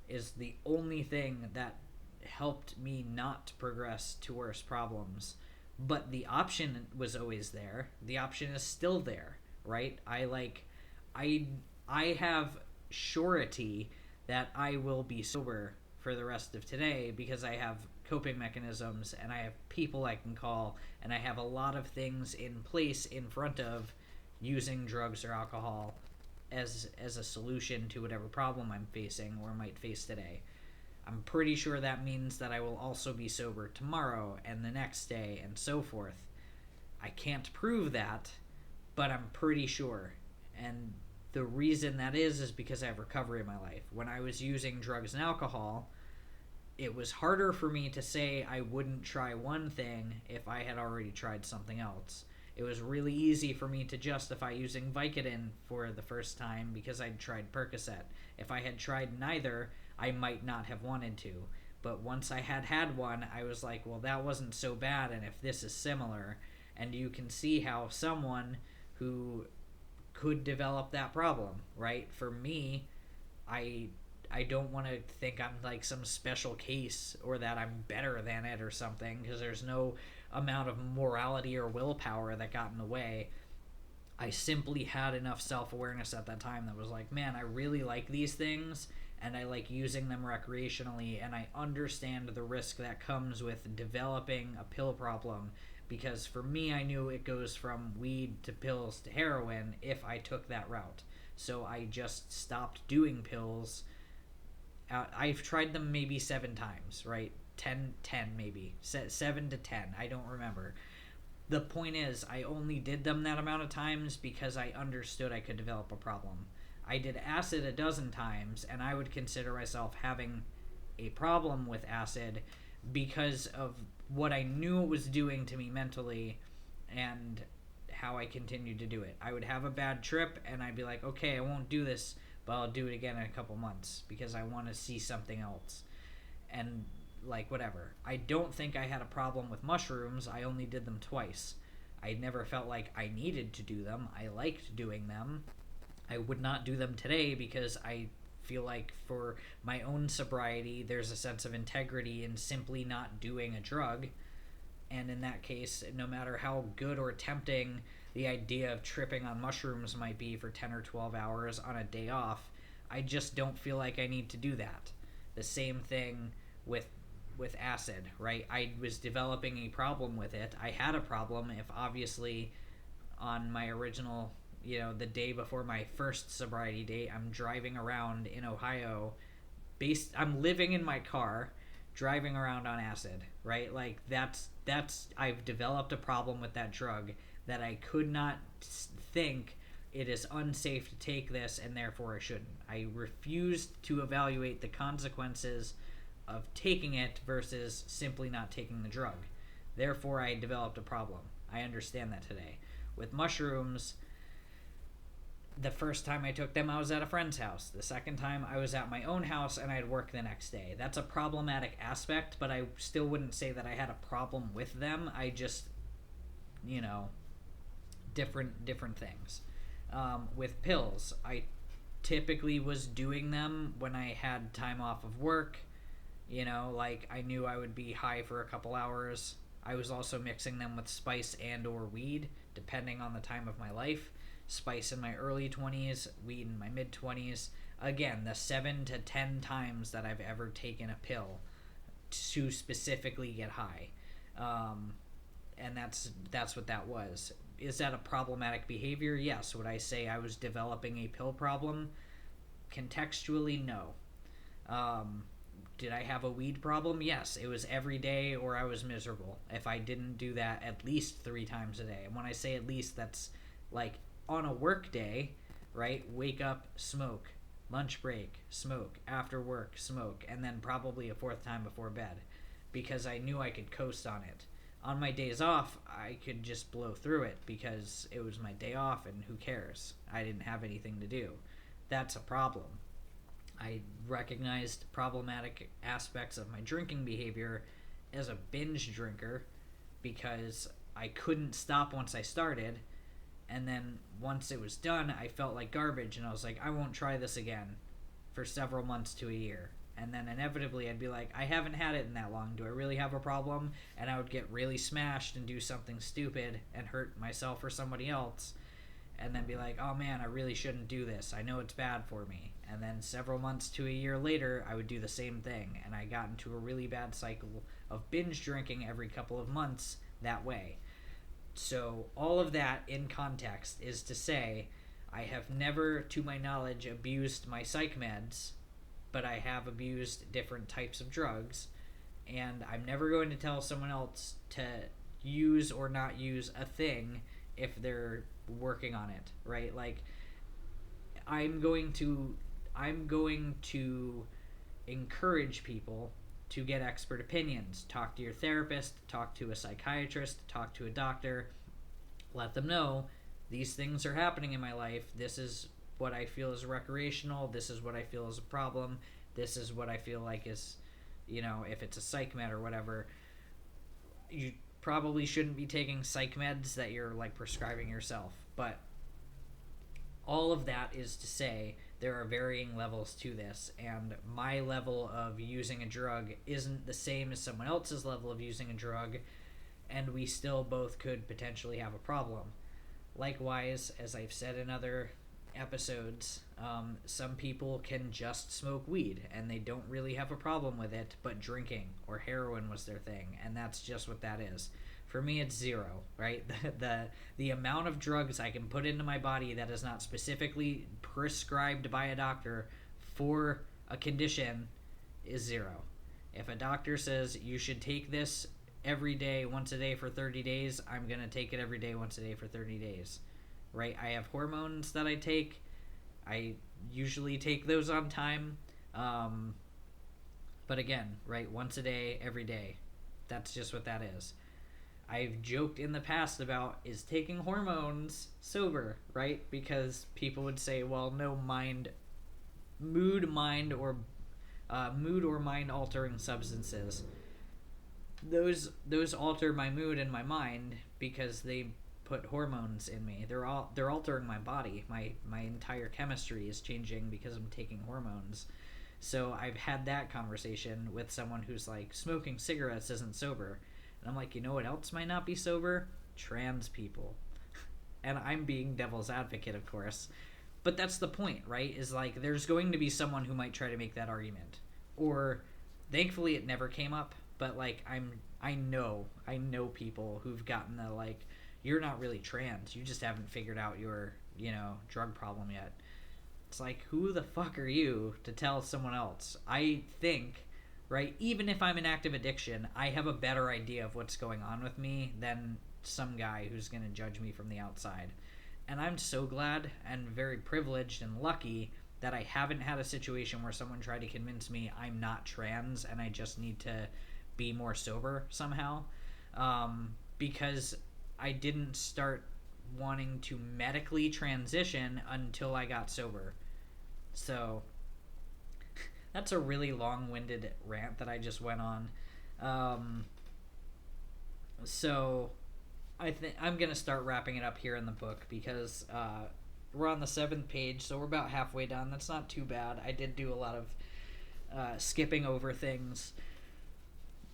is the only thing that helped me not progress to worse problems. But the option was always there. The option is still there, right? I have surety that I will be sober for the rest of today because I have coping mechanisms and I have people I can call and I have a lot of things in place in front of using drugs or alcohol as a solution to whatever problem I'm facing or might face today. I'm pretty sure that means that I will also be sober tomorrow and the next day and so forth. I can't prove that, but I'm pretty sure. And the reason that is because I have recovery in my life. When I was using drugs and alcohol, it was harder for me to say I wouldn't try one thing if I had already tried something else. It was really easy for me to justify using Vicodin for the first time because I'd tried Percocet. If I had tried neither, I might not have wanted to. But once I had one, I was like, well, that wasn't so bad, and if this is similar, and you can see how someone who could develop that problem, right? For me, I I don't want to think I'm like some special case or that I'm better than it or something, because there's no amount of morality or willpower that got in the way. I simply had enough self-awareness at that time that was like, man, I really like these things and I like using them recreationally, and I understand the risk that comes with developing a pill problem, because for me, I knew it goes from weed to pills to heroin if I took that route. So I just stopped doing pills. I've tried them maybe 7 times, right? 10 maybe. 7 to 10, I don't remember. The point is, I only did them that amount of times because I understood I could develop a problem. I did acid a dozen times, and I would consider myself having a problem with acid because of what I knew it was doing to me mentally and how I continued to do it. I would have a bad trip, and I'd be like, okay, I won't do this, but I'll do it again in a couple months because I want to see something else. And like, whatever. I don't think I had a problem with mushrooms. I only did them twice. I never felt like I needed to do them. I liked doing them. I would not do them today because I feel like for my own sobriety, there's a sense of integrity in simply not doing a drug. And in that case, no matter how good or tempting the idea of tripping on mushrooms might be for 10 or 12 hours on a day off, I just don't feel like I need to do that. The same thing with acid, right? I was developing a problem with it. I had a problem if obviously on my original, the day before my first sobriety date, I'm driving around in Ohio, I'm living in my car, driving around on acid, right? Like that's I've developed a problem with that drug that I could not think it is unsafe to take this and therefore I shouldn't. I refused to evaluate the consequences of taking it versus simply not taking the drug. Therefore, I developed a problem. I understand that today. With mushrooms, the first time I took them, I was at a friend's house. The second time, I was at my own house and I had work the next day. That's a problematic aspect, but I still wouldn't say that I had a problem with them. I just, different things. With pills, I typically was doing them when I had time off of work. Like I knew I would be high for a couple hours. I was also mixing them with spice and or weed, depending on the time of my life. Spice in my early 20s, weed in my mid 20s. Again, the 7 to 10 times that I've ever taken a pill to specifically get high. And that's what that was. Is that a problematic behavior? Yes. Would I say I was developing a pill problem? Contextually, no. Did I have a weed problem? Yes. It was every day or I was miserable if I didn't do that at least 3 times a day. And when I say at least, that's like on a work day, right? Wake up, smoke. Lunch break, smoke. After work, smoke. And then probably a 4th time before bed because I knew I could coast on it. On my days off, I could just blow through it because it was my day off and who cares? I didn't have anything to do. That's a problem. I recognized problematic aspects of my drinking behavior as a binge drinker because I couldn't stop once I started, and then once it was done, I felt like garbage, and I was like, I won't try this again for several months to a year. And then inevitably I'd be like, I haven't had it in that long. Do I really have a problem? And I would get really smashed and do something stupid and hurt myself or somebody else. And then be like, oh man, I really shouldn't do this. I know it's bad for me. And then several months to a year later, I would do the same thing. And I got into a really bad cycle of binge drinking every couple of months that way. So all of that in context is to say, I have never, to my knowledge, abused my psych meds, but I have abused different types of drugs. And I'm never going to tell someone else to use or not use a thing if they're working on it, right? Like I'm going to encourage people to get expert opinions. Talk to your therapist, talk to a psychiatrist, talk to a doctor. Let them know these things are happening in my life. This is what I feel is recreational. This is what I feel is a problem. This is what I feel like is, if it's a psych med or whatever, you probably shouldn't be taking psych meds that you're like prescribing yourself. But all of that is to say there are varying levels to this, and my level of using a drug isn't the same as someone else's level of using a drug, and we still both could potentially have a problem. Likewise, as I've said in other episodes, some people can just smoke weed and they don't really have a problem with it, but drinking or heroin was their thing, and that's just what that is. For me, it's zero, right? The amount of drugs I can put into my body that is not specifically prescribed by a doctor for a condition is zero. If a doctor says you should take this every day, once a day for 30 days, I'm going to take it every day, once a day for 30 days. Right? I have hormones that I take. I usually take those on time. But again, right, once a day, every day. That's just what that is. I've joked in the past about, is taking hormones sober, right? Because people would say, well, no mood or mind altering substances. Those alter my mood and my mind because they put hormones in me. They're altering my body. My entire chemistry is changing because I'm taking hormones. So I've had that conversation with someone who's like, smoking cigarettes isn't sober. And I'm like, you know what else might not be sober? Trans people. And I'm being devil's advocate, of course. But that's the point, right? Is like, there's going to be someone who might try to make that argument. Or, thankfully it never came up, but like, I know people who've gotten the like, you're not really trans, you just haven't figured out your, drug problem yet. It's like, who the fuck are you to tell someone else? I think, right, even if I'm in active addiction, I have a better idea of what's going on with me than some guy who's going to judge me from the outside. And I'm so glad and very privileged and lucky that I haven't had a situation where someone tried to convince me I'm not trans and I just need to be more sober somehow. Because I didn't start wanting to medically transition until I got sober. So that's a really long-winded rant that I just went on. So I think I'm going to start wrapping it up here in the book because we're on the 7th page, so we're about halfway done. That's not too bad. I did do a lot of skipping over things,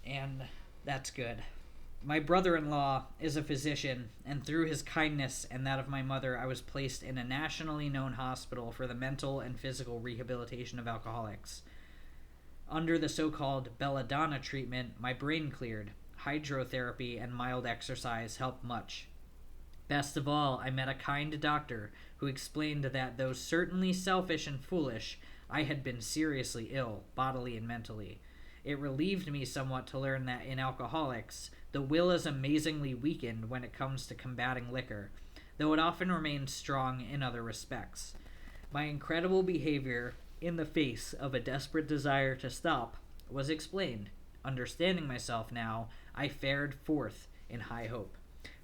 and that's good. My brother-in-law is a physician, and through his kindness and that of my mother, I was placed in a nationally known hospital for the mental and physical rehabilitation of alcoholics. Under the so-called belladonna treatment, my brain cleared. Hydrotherapy and mild exercise helped much. Best of all, I met a kind doctor who explained that though certainly selfish and foolish, I had been seriously ill, bodily and mentally. It relieved me somewhat to learn that in alcoholics, the will is amazingly weakened when it comes to combating liquor, though it often remains strong in other respects. My incredible behavior in the face of a desperate desire to stop was explained. Understanding myself now, I fared forth in high hope.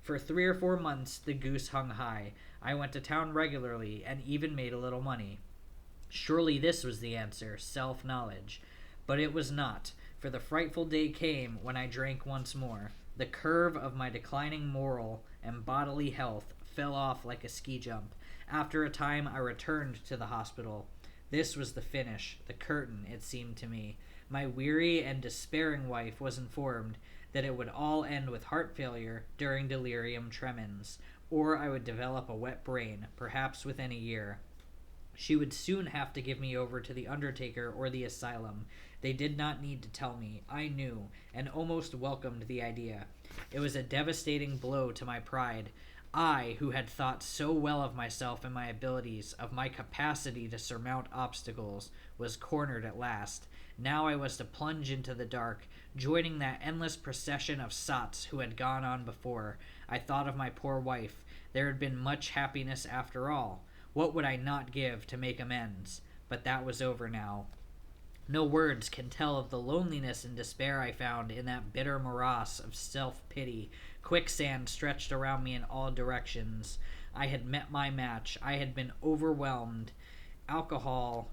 For 3 or 4 months, the goose hung high. I went to town regularly and even made a little money. Surely this was the answer, self-knowledge. But it was not, for the frightful day came when I drank once more. The curve of my declining moral and bodily health fell off like a ski jump. After a time, I returned to the hospital. This was the finish, the curtain, it seemed to me. My weary and despairing wife was informed that it would all end with heart failure during delirium tremens, or I would develop a wet brain, perhaps within a year. She would soon have to give me over to the undertaker or the asylum. They did not need to tell me. I knew, and almost welcomed the idea. It was a devastating blow to my pride. I, who had thought so well of myself and my abilities, of my capacity to surmount obstacles, was cornered at last. Now I was to plunge into the dark, joining that endless procession of sots who had gone on before. I thought of my poor wife. There had been much happiness after all. What would I not give to make amends? But that was over now. No words can tell of the loneliness and despair I found in that bitter morass of self-pity. Quicksand stretched around me in all directions. I had met my match. I had been overwhelmed. Alcohol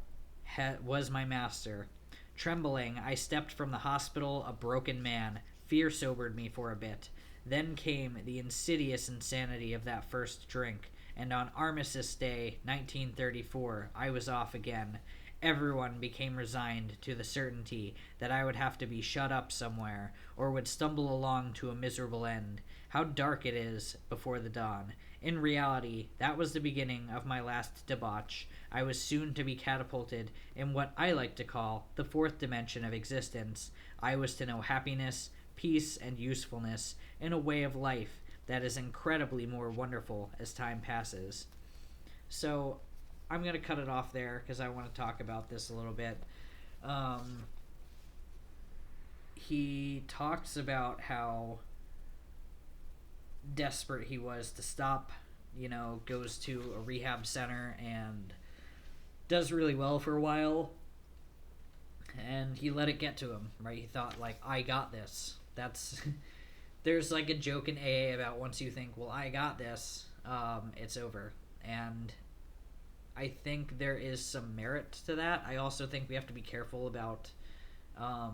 was my master. Trembling, I stepped from the hospital a broken man. Fear sobered me for a bit. Then came the insidious insanity of that first drink. and on Armistice Day, 1934, I was off again. Everyone became resigned to the certainty that I would have to be shut up somewhere, or would stumble along to a miserable end. How dark it is before the dawn. In reality, that was the beginning of my last debauch. I was soon to be catapulted in what I like to call the fourth dimension of existence. I was to know happiness, peace, and usefulness in a way of life that is incredibly more wonderful as time passes. So, I'm going to cut it off there because I want to talk about this a little bit. He talks about how desperate he was to stop, goes to a rehab center and does really well for a while. And he let it get to him, right? He thought, I got this. There's a joke in AA about once you think, well, I got this, it's over. And I think there is some merit to that. I also think we have to be careful about, I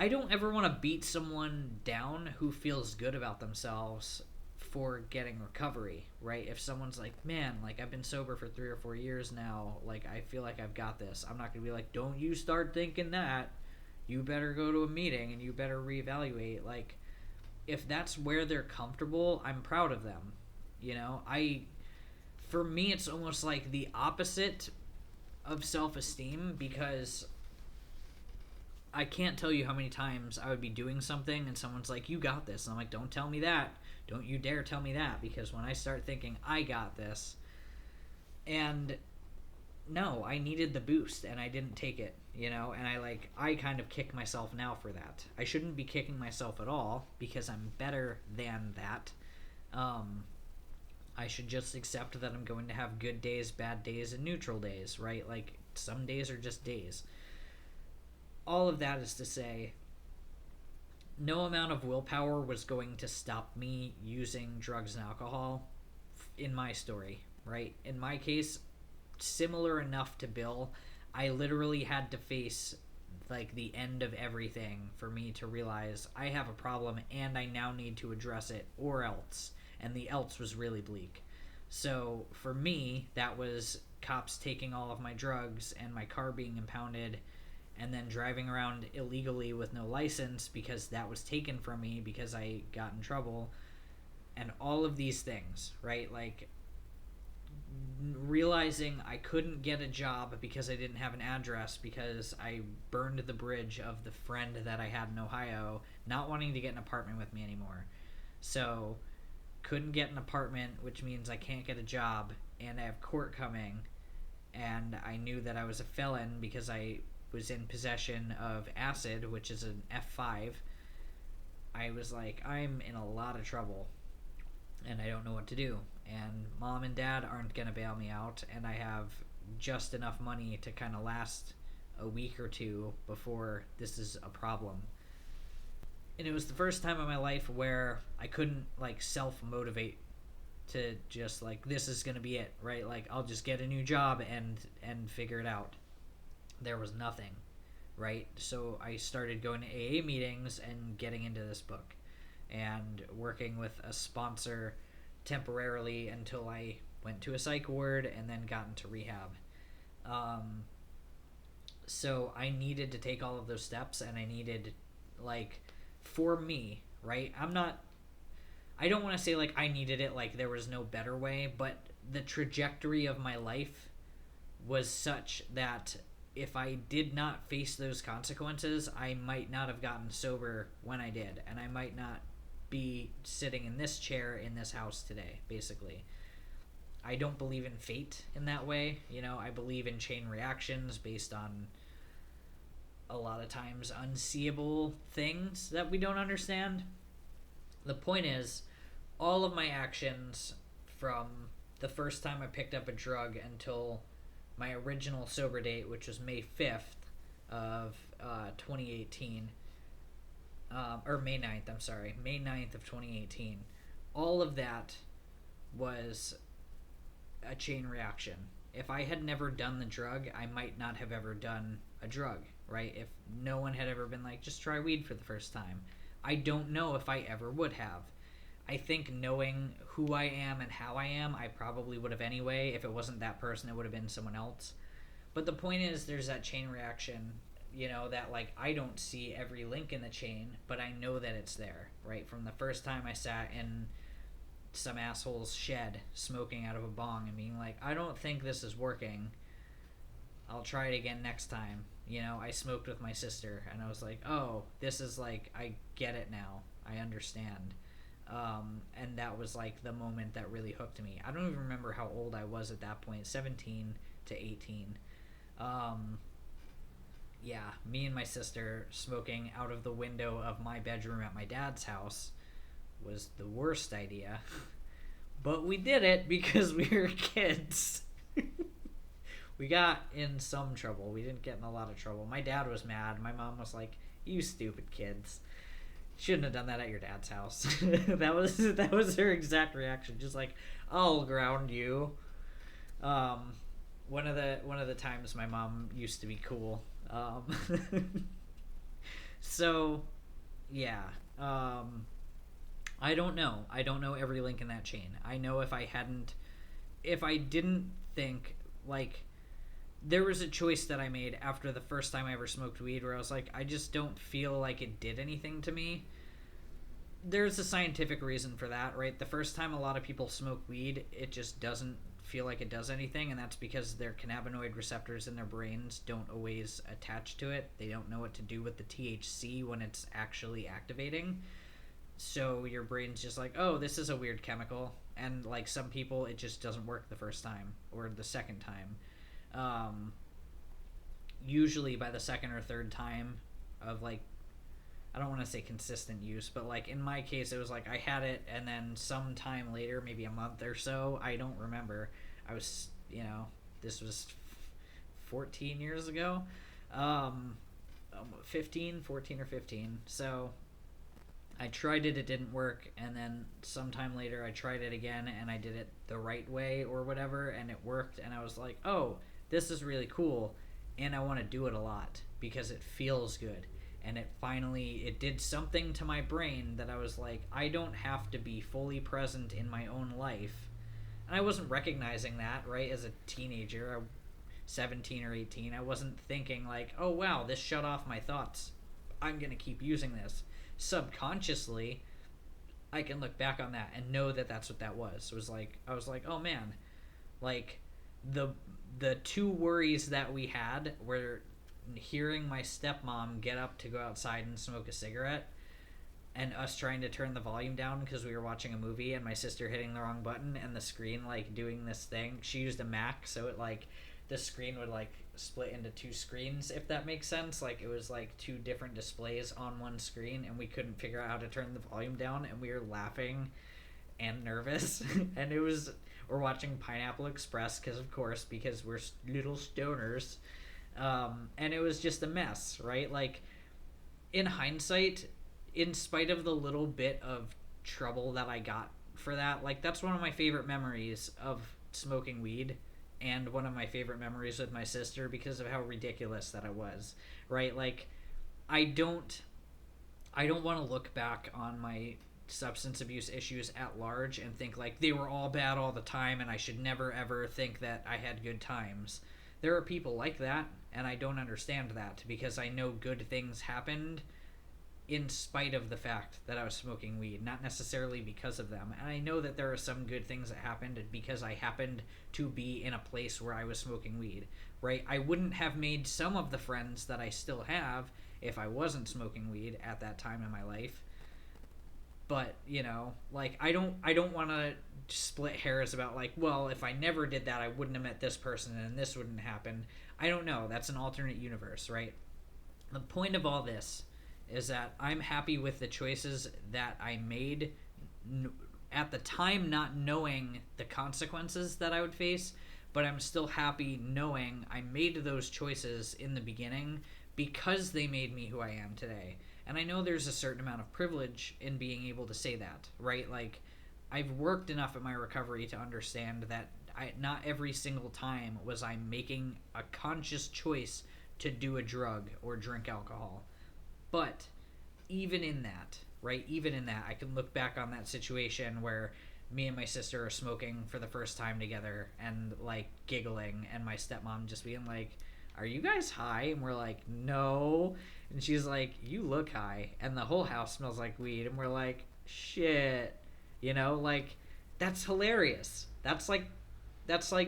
don't ever want to beat someone down who feels good about themselves for getting recovery, right? If someone's like, man, I've been sober for 3 or 4 years now, I feel like I've got this. I'm not going to be like, don't you start thinking that. You better go to a meeting and you better reevaluate. If that's where they're comfortable, I'm proud of them. For me, it's almost like the opposite of self-esteem, because I can't tell you how many times I would be doing something and someone's like, you got this. And I'm like, don't tell me that. Don't you dare tell me that, because when I start thinking, I got this, and no, I needed the boost and I didn't take it, and I kind of kick myself now for that. I shouldn't be kicking myself at all because I'm better than that. I should just accept that I'm going to have good days, bad days, and neutral days, right? Some days are just days. All of that is to say, no amount of willpower was going to stop me using drugs and alcohol in my story, right? In my case, similar enough to Bill, I literally had to face the end of everything for me to realize I have a problem and I now need to address it, or else. And the else was really bleak. So for me, that was cops taking all of my drugs and my car being impounded, and then driving around illegally with no license because that was taken from me because I got in trouble, and all of these things, right? Realizing I couldn't get a job because I didn't have an address because I burned the bridge of the friend that I had in Ohio, not wanting to get an apartment with me anymore. So couldn't get an apartment, which means I can't get a job, and I have court coming, and I knew that I was a felon because I was in possession of acid, which is an F5. I was like, I'm in a lot of trouble, and I don't know what to do, and mom and dad aren't going to bail me out, and I have just enough money to kind of last a week or two before this is a problem. And it was the first time in my life where I couldn't self-motivate to just this is going to be it, right? I'll just get a new job and figure it out. There was nothing, right? So I started going to AA meetings and getting into this book and working with a sponsor temporarily until I went to a psych ward and then got into rehab. So I needed to take all of those steps, and I needed for me, right? I don't want to say I needed it there was no better way, but the trajectory of my life was such that if I did not face those consequences, I might not have gotten sober when I did, and I might not be sitting in this chair in this house today, basically. I don't believe in fate in that way. I believe in chain reactions based on a lot of times unseeable things that we don't understand. The point is, all of my actions from the first time I picked up a drug until my original sober date, which was May 5th of 2018, or May 9th, I'm sorry, May 9th of 2018, all of that was a chain reaction. If I had never done the drug, I might not have ever done a drug, right? If no one had ever been just try weed for the first time, I don't know if I ever would have. I think knowing who I am and how I am, I probably would have anyway. If it wasn't that person, it would have been someone else. But the point is, there's that chain reaction, that like I don't see every link in the chain, but I know that it's there, right? From the first time I sat in some asshole's shed smoking out of a bong and being like, I don't think this is working. I'll try it again next time. I smoked with my sister and I was like, oh, this is like, I get it now. I understand. And that was like the moment that really hooked me. I don't even remember how old I was at that point, 17 to 18. Yeah, me and my sister smoking out of the window of my bedroom at my dad's house was the worst idea. But we did it because we were kids. We got in some trouble. We didn't get in a lot of trouble. My dad was mad. My mom was like, you stupid kids. Shouldn't have done that at your dad's house. that was her exact reaction. Just like, I'll ground you. One of the times my mom used to be cool. So, yeah. I don't know. I don't know every link in that chain. I know if I didn't think, like, there was a choice that I made after the first time I ever smoked weed where I was like, I just don't feel like it did anything to me. There's a scientific reason for that, right? The first time a lot of people smoke weed, it just doesn't feel like it does anything, and that's because their cannabinoid receptors in their brains don't always attach to it. They don't know what to do with the THC when it's actually activating. So your brain's just like, oh, this is a weird chemical. And like some people, it just doesn't work the first time or the second time. Usually by the second or third time of like, I don't want to say consistent use, but like in my case, it was like I had it and then some time later, maybe a month or so, I don't remember. I was, this was 14 years ago, 14 or 15. So I tried it didn't work, and then sometime later I tried it again and I did it the right way or whatever, and it worked, and I was like, oh, this is really cool, and I want to do it a lot because it feels good. And it did something to my brain that I was like, I don't have to be fully present in my own life. And I wasn't recognizing that, right, as a teenager, 17 or 18. I wasn't thinking like, oh wow, this shut off my thoughts, I'm going to keep using this. Subconsciously, I can look back on that and know that that's what that was. It was like, I was like, oh man, like the two worries that we had were hearing my stepmom get up to go outside and smoke a cigarette, and us trying to turn the volume down because we were watching a movie, and my sister hitting the wrong button and the screen like doing this thing. She used a Mac, so it like the screen would like split into two screens, if that makes sense. Like it was like two different displays on one screen, and we couldn't figure out how to turn the volume down, and we were laughing and nervous. And we're watching Pineapple Express because we're little stoners. And it was just a mess, right? Like, in hindsight, in spite of the little bit of trouble that I got for that, like, that's one of my favorite memories of smoking weed, and one of my favorite memories with my sister because of how ridiculous that I was, right? Like, I don't want to look back on my substance abuse issues at large and think, like, they were all bad all the time, and I should never, ever think that I had good times. There are people like that, and I don't understand that because I know good things happened in spite of the fact that I was smoking weed, not necessarily because of them. And I know that there are some good things that happened because I happened to be in a place where I was smoking weed, right? I wouldn't have made some of the friends that I still have if I wasn't smoking weed at that time in my life. But, like, I don't want to split hairs about, like, well, if I never did that, I wouldn't have met this person and this wouldn't happen. I don't know. That's an alternate universe, right? The point of all this is that I'm happy with the choices that I made at the time, not knowing the consequences that I would face, but I'm still happy knowing I made those choices in the beginning because they made me who I am today. And I know there's a certain amount of privilege in being able to say that, right? Like, I've worked enough at my recovery to understand that not every single time was I making a conscious choice to do a drug or drink alcohol. But even in that, right? Even in that, I can look back on that situation where me and my sister are smoking for the first time together and like giggling, and my stepmom just being like, "Are you guys high?" And we're like, "No." And she's like, "You look high." And the whole house smells like weed, and we're like, "Shit." Like, that's hilarious. That's like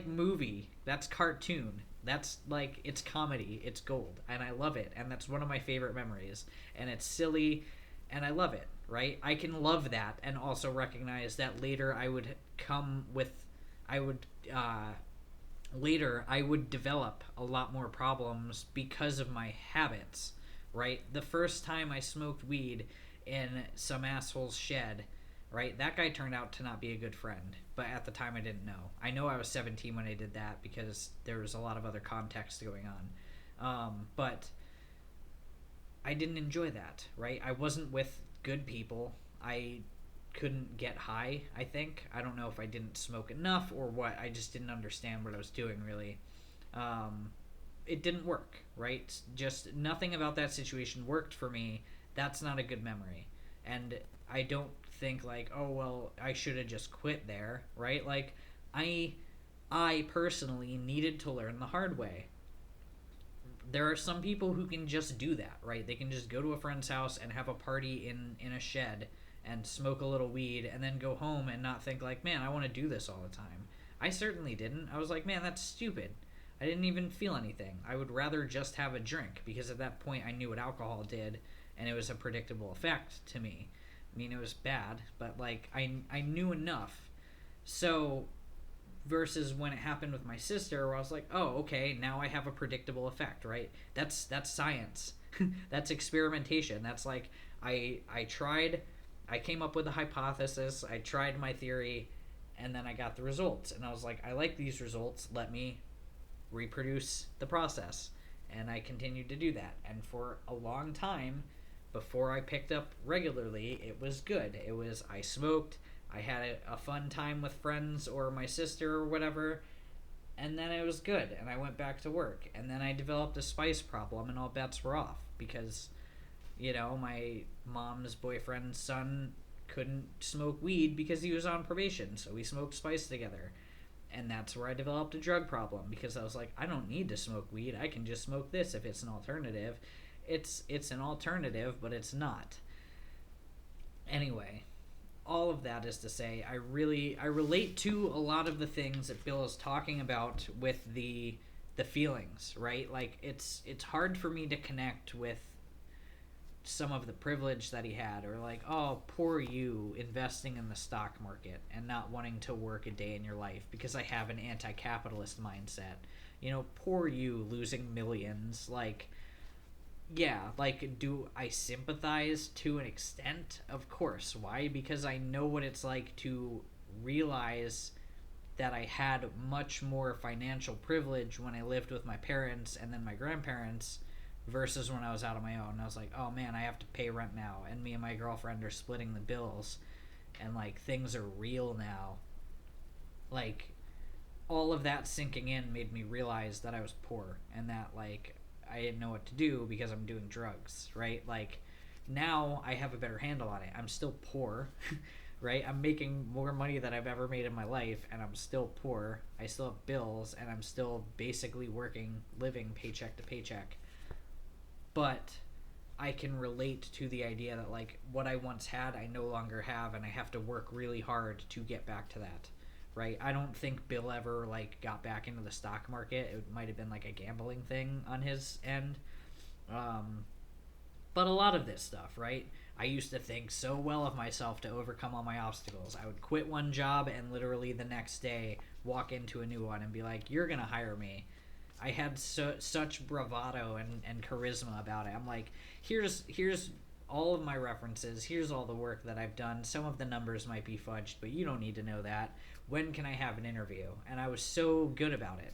movie. That's cartoon. That's like, it's comedy. It's gold. And I love it. And that's one of my favorite memories. And it's silly, and I love it, right? I can love that and also recognize that later I would develop a lot more problems because of my habits, right? The first time I smoked weed in some asshole's shed, right? That guy turned out to not be a good friend, but at the time I didn't know. I know I was 17 when I did that because there was a lot of other context going on. But I didn't enjoy that, right? I wasn't with good people. I couldn't get high, I think. I don't know if I didn't smoke enough or what. I just didn't understand what I was doing, really. It didn't work, right? Just nothing about that situation worked for me. That's not a good memory. And I don't think like, oh, well, I should have just quit there, right? Like, I personally needed to learn the hard way. There are some people who can just do that, right? They can just go to a friend's house and have a party in a shed and smoke a little weed and then go home and not think like, man, I want to do this all the time. I certainly didn't. I was like, man, that's stupid. I didn't even feel anything. I would rather just have a drink, because at that point I knew what alcohol did, and it was a predictable effect to me. I mean, it was bad, but like, I knew enough. So versus when it happened with my sister, where I was like, oh, okay, now I have a predictable effect, right? That's science. That's experimentation. That's like, I came up with a hypothesis, I tried my theory, and then I got the results, and I was like, I like these results, let me reproduce the process. And I continued to do that, and for a long time before I picked up regularly, it was good. It was, I smoked, I had a fun time with friends or my sister or whatever, and then it was good, and I went back to work. And then I developed a spice problem, and all bets were off, because my mom's boyfriend's son couldn't smoke weed because he was on probation, so we smoked spice together. And that's where I developed a drug problem, because I was like, I don't need to smoke weed, I can just smoke this if it's an alternative. It's an alternative, but it's not. Anyway, all of that is to say, I relate to a lot of the things that Bill is talking about with the feelings, right? Like, it's hard for me to connect with some of the privilege that he had, or like, oh, poor you investing in the stock market and not wanting to work a day in your life, because I have an anti-capitalist mindset. Poor you losing millions. Like, yeah, like, do I sympathize to an extent? Of course. Why? Because I know what it's like to realize that I had much more financial privilege when I lived with my parents and then my grandparents versus when I was out on my own. I was like, oh man, I have to pay rent now, and me and my girlfriend are splitting the bills, and like, things are real now. Like, all of that sinking in made me realize that I was poor, and that like, I didn't know what to do because I'm doing drugs, right? Like, now I have a better handle on it. I'm still poor, right? I'm making more money than I've ever made in my life, and I'm still poor. I still have bills, and I'm still basically living paycheck to paycheck. But I can relate to the idea that like, what I once had, I no longer have, and I have to work really hard to get back to that, right? I don't think Bill ever like got back into the stock market. It might have been like a gambling thing on his end. But a lot of this stuff, right? I used to think so well of myself to overcome all my obstacles. I would quit one job and literally the next day walk into a new one and be like, you're gonna hire me. I had such bravado and charisma about it. I'm like, here's all of my references. Here's all the work that I've done. Some of the numbers might be fudged, but you don't need to know that. When can I have an interview? And I was so good about it,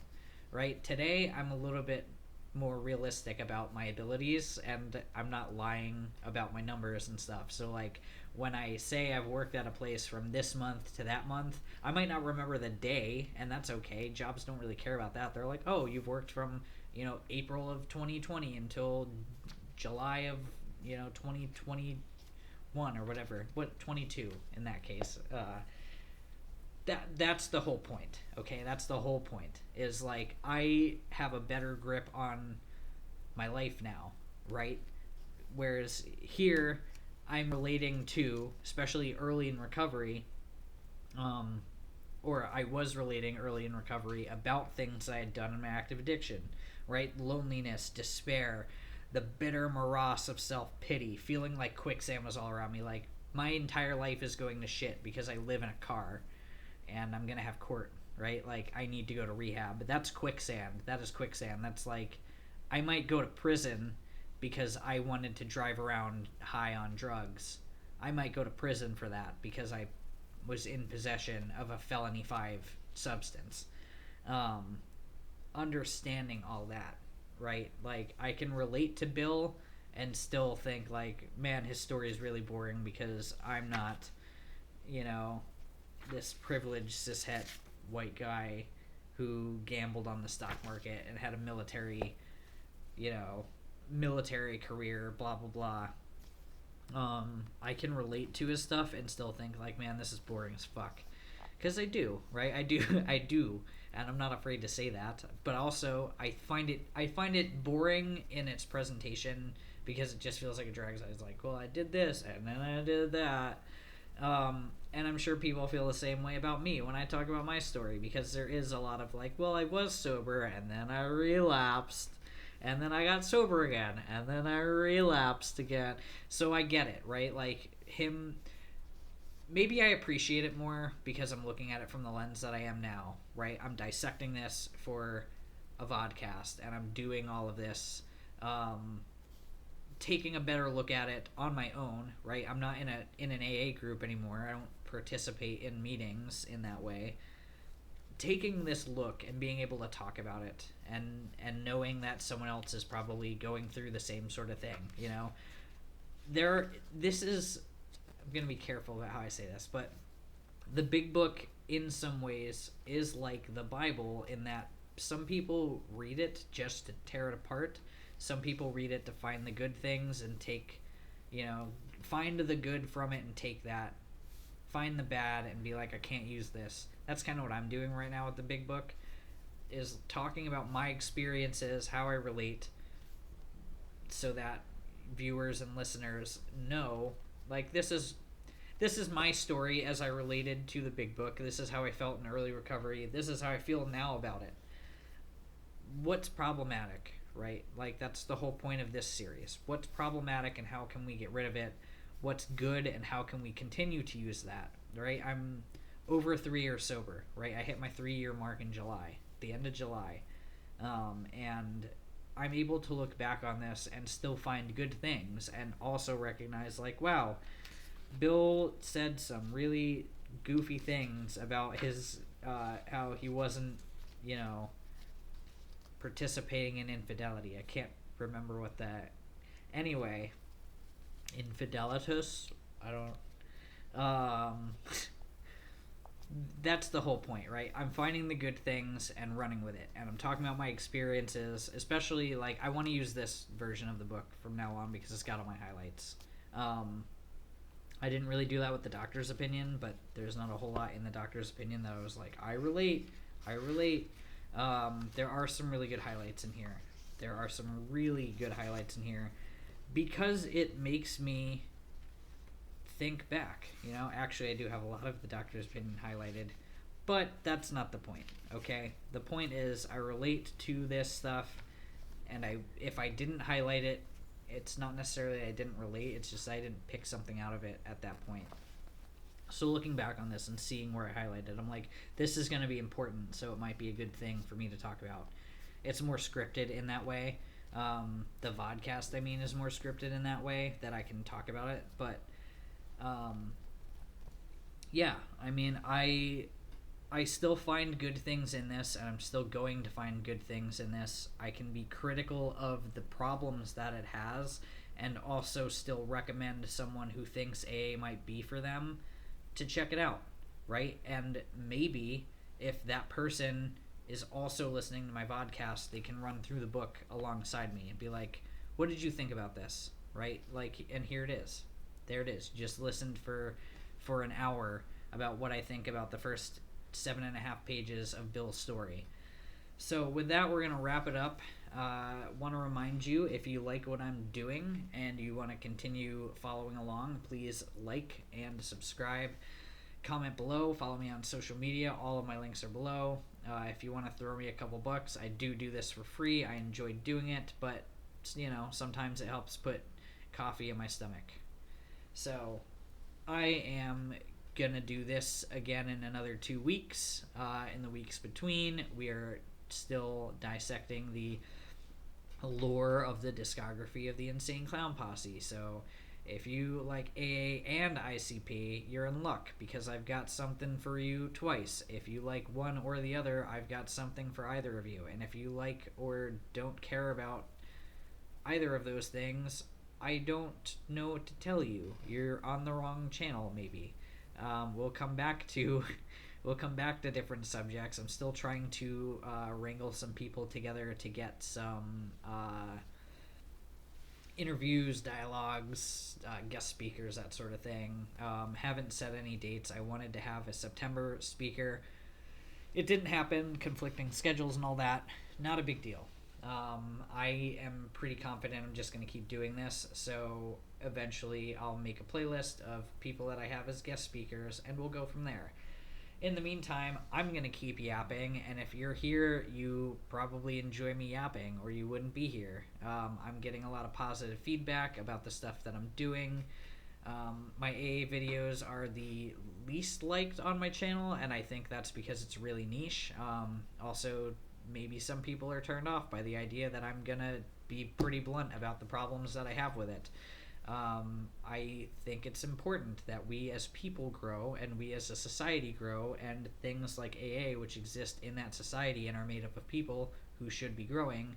right? Today, I'm a little bit more realistic about my abilities, and I'm not lying about my numbers and stuff. So like, when I say I've worked at a place from this month to that month, I might not remember the day, and that's okay. Jobs don't really care about that. They're like, oh, you've worked from April of 2020 until July of 2021, 21 or whatever, 22 in that case. That's the whole point. Okay, that's the whole point. Is like I have a better grip on my life now, right? Whereas here, I'm relating to, especially early in recovery, or I was relating early in recovery about things I had done in my active addiction, right? Loneliness, despair, the bitter morass of self-pity, feeling like quicksand was all around me. Like, my entire life is going to shit because I live in a car and I'm going to have court, right? Like, I need to go to rehab. But that's quicksand. That is quicksand. That's like, I might go to prison because I wanted to drive around high on drugs. I might go to prison for that because I was in possession of a felony 5 substance. Understanding all that, right? Like, I can relate to Bill and still think, like, man, his story is really boring because I'm not, this privileged cishet white guy who gambled on the stock market and had a military career, blah blah blah. I can relate to his stuff and still think, like, man, this is boring as fuck, because I do, right? I do, and I'm not afraid to say that. But also, I find it boring in its presentation because it just feels like it drags. I was like, well, I did this and then I did that. And I'm sure people feel the same way about me when I talk about my story, because there is a lot of like, well, I was sober and then I relapsed and then I got sober again and then I relapsed again. So I get it, right? Like, maybe I appreciate it more because I'm looking at it from the lens that I am now, right? I'm dissecting this for a vodcast and I'm doing all of this, taking a better look at it on my own, right? I'm not in an AA group anymore. I don't participate in meetings in that way. Taking this look and being able to talk about it and knowing that someone else is probably going through the same sort of thing, I'm going to be careful about how I say this, but the big book in some ways is like the Bible in that some people read it just to tear it apart. Some people read it to find the good things and take, find the good from it and take that. Find the bad and be like, I can't use this. That's kind of what I'm doing right now with the big book, is talking about my experiences, how I relate, so that viewers and listeners know, like, this is my story as I related to the big book. This is how I felt in early recovery. This is how I feel now about it. What's problematic, right? Like, that's the whole point of this series. What's problematic and how can we get rid of it? What's good and how can we continue to use that, right? I'm over 3 years sober, right? I hit my 3-year mark in July, the end of July. And I'm able to look back on this and still find good things and also recognize, like, wow, Bill said some really goofy things about his, how he wasn't, participating in infidelity. I can't remember what that... Anyway, infidelitus? I don't... That's the whole point, right? I'm finding the good things and running with it. And I'm talking about my experiences, especially, like, I want to use this version of the book from now on because it's got all my highlights. I didn't really do that with the doctor's opinion, but there's not a whole lot in the doctor's opinion that I was like, I relate. There are some really good highlights in here. Because it makes me think back. Actually, I do have a lot of the doctor's opinion highlighted, but that's not the point, okay? The point is I relate to this stuff, and if I didn't highlight it, it's not necessarily I didn't relate, it's just I didn't pick something out of it at that point. So looking back on this and seeing where I highlighted, I'm like, this is going to be important, so it might be a good thing for me to talk about. It's more scripted in that way. The vodcast, is more scripted in that way, that I can talk about it. But, I still find good things in this, and I'm still going to find good things in this. I can be critical of the problems that it has, and also still recommend someone who thinks AA might be for them to check it out, right? And maybe if that person is also listening to my vodcast, they can run through the book alongside me and be like, what did you think about this, right? Like, and here it is. there it is. Just listened for an hour about what I think about the first 7.5 pages of Bill's story. So with that, we're going to wrap it up. Want to remind you, if you like what I'm doing and you want to continue following along, please like and subscribe. Comment below. Follow me on social media. All of my links are below. If you want to throw me a couple bucks, I do this for free. I enjoy doing it, but sometimes it helps put coffee in my stomach. So I am gonna do this again in another 2 weeks. In the weeks between, we are still dissecting the lore of the discography of the Insane Clown Posse. So if you like AA and ICP, you're in luck, because I've got something for you twice. If you like one or the other, I've got something for either of you. And if you like or don't care about either of those things, I don't know what to tell you. You're on the wrong channel, maybe. We'll come back to different subjects. I'm still trying to wrangle some people together to get some interviews, dialogues, guest speakers, that sort of thing. Haven't set any dates. I wanted to have a September speaker. It didn't happen. Conflicting schedules and all that. Not a big deal. I am pretty confident I'm just going to keep doing this, so eventually I'll make a playlist of people that I have as guest speakers, and we'll go from there. In the meantime, I'm going to keep yapping, and if you're here, you probably enjoy me yapping, or you wouldn't be here. I'm getting a lot of positive feedback about the stuff that I'm doing. My AA videos are the least liked on my channel, and I think that's because it's really niche. Also, maybe some people are turned off by the idea that I'm gonna be pretty blunt about the problems that I have with it. I think it's important that we as people grow, and we as a society grow, and things like AA, which exist in that society and are made up of people who should be growing.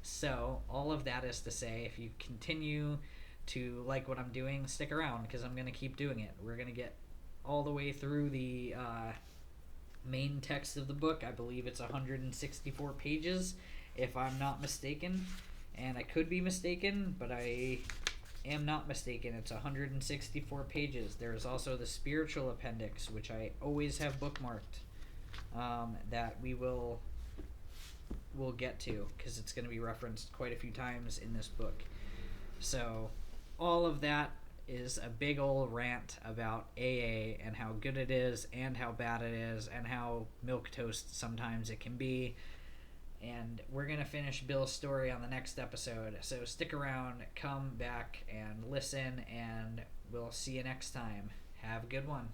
So all of that is to say, if you continue to like what I'm doing, stick around, because I'm going to keep doing it. We're going to get all the way through the main text of the book. I believe it's 164 pages, if I'm not mistaken. And I could be mistaken, but I am not mistaken. It's 164 pages. There is also the spiritual appendix, which I always have bookmarked, that we'll get to, because it's going to be referenced quite a few times in this book. So all of that is a big old rant about AA and how good it is and how bad it is and how milquetoast sometimes it can be. And we're going to finish Bill's story on the next episode. So stick around, come back and listen, and we'll see you next time. Have a good one.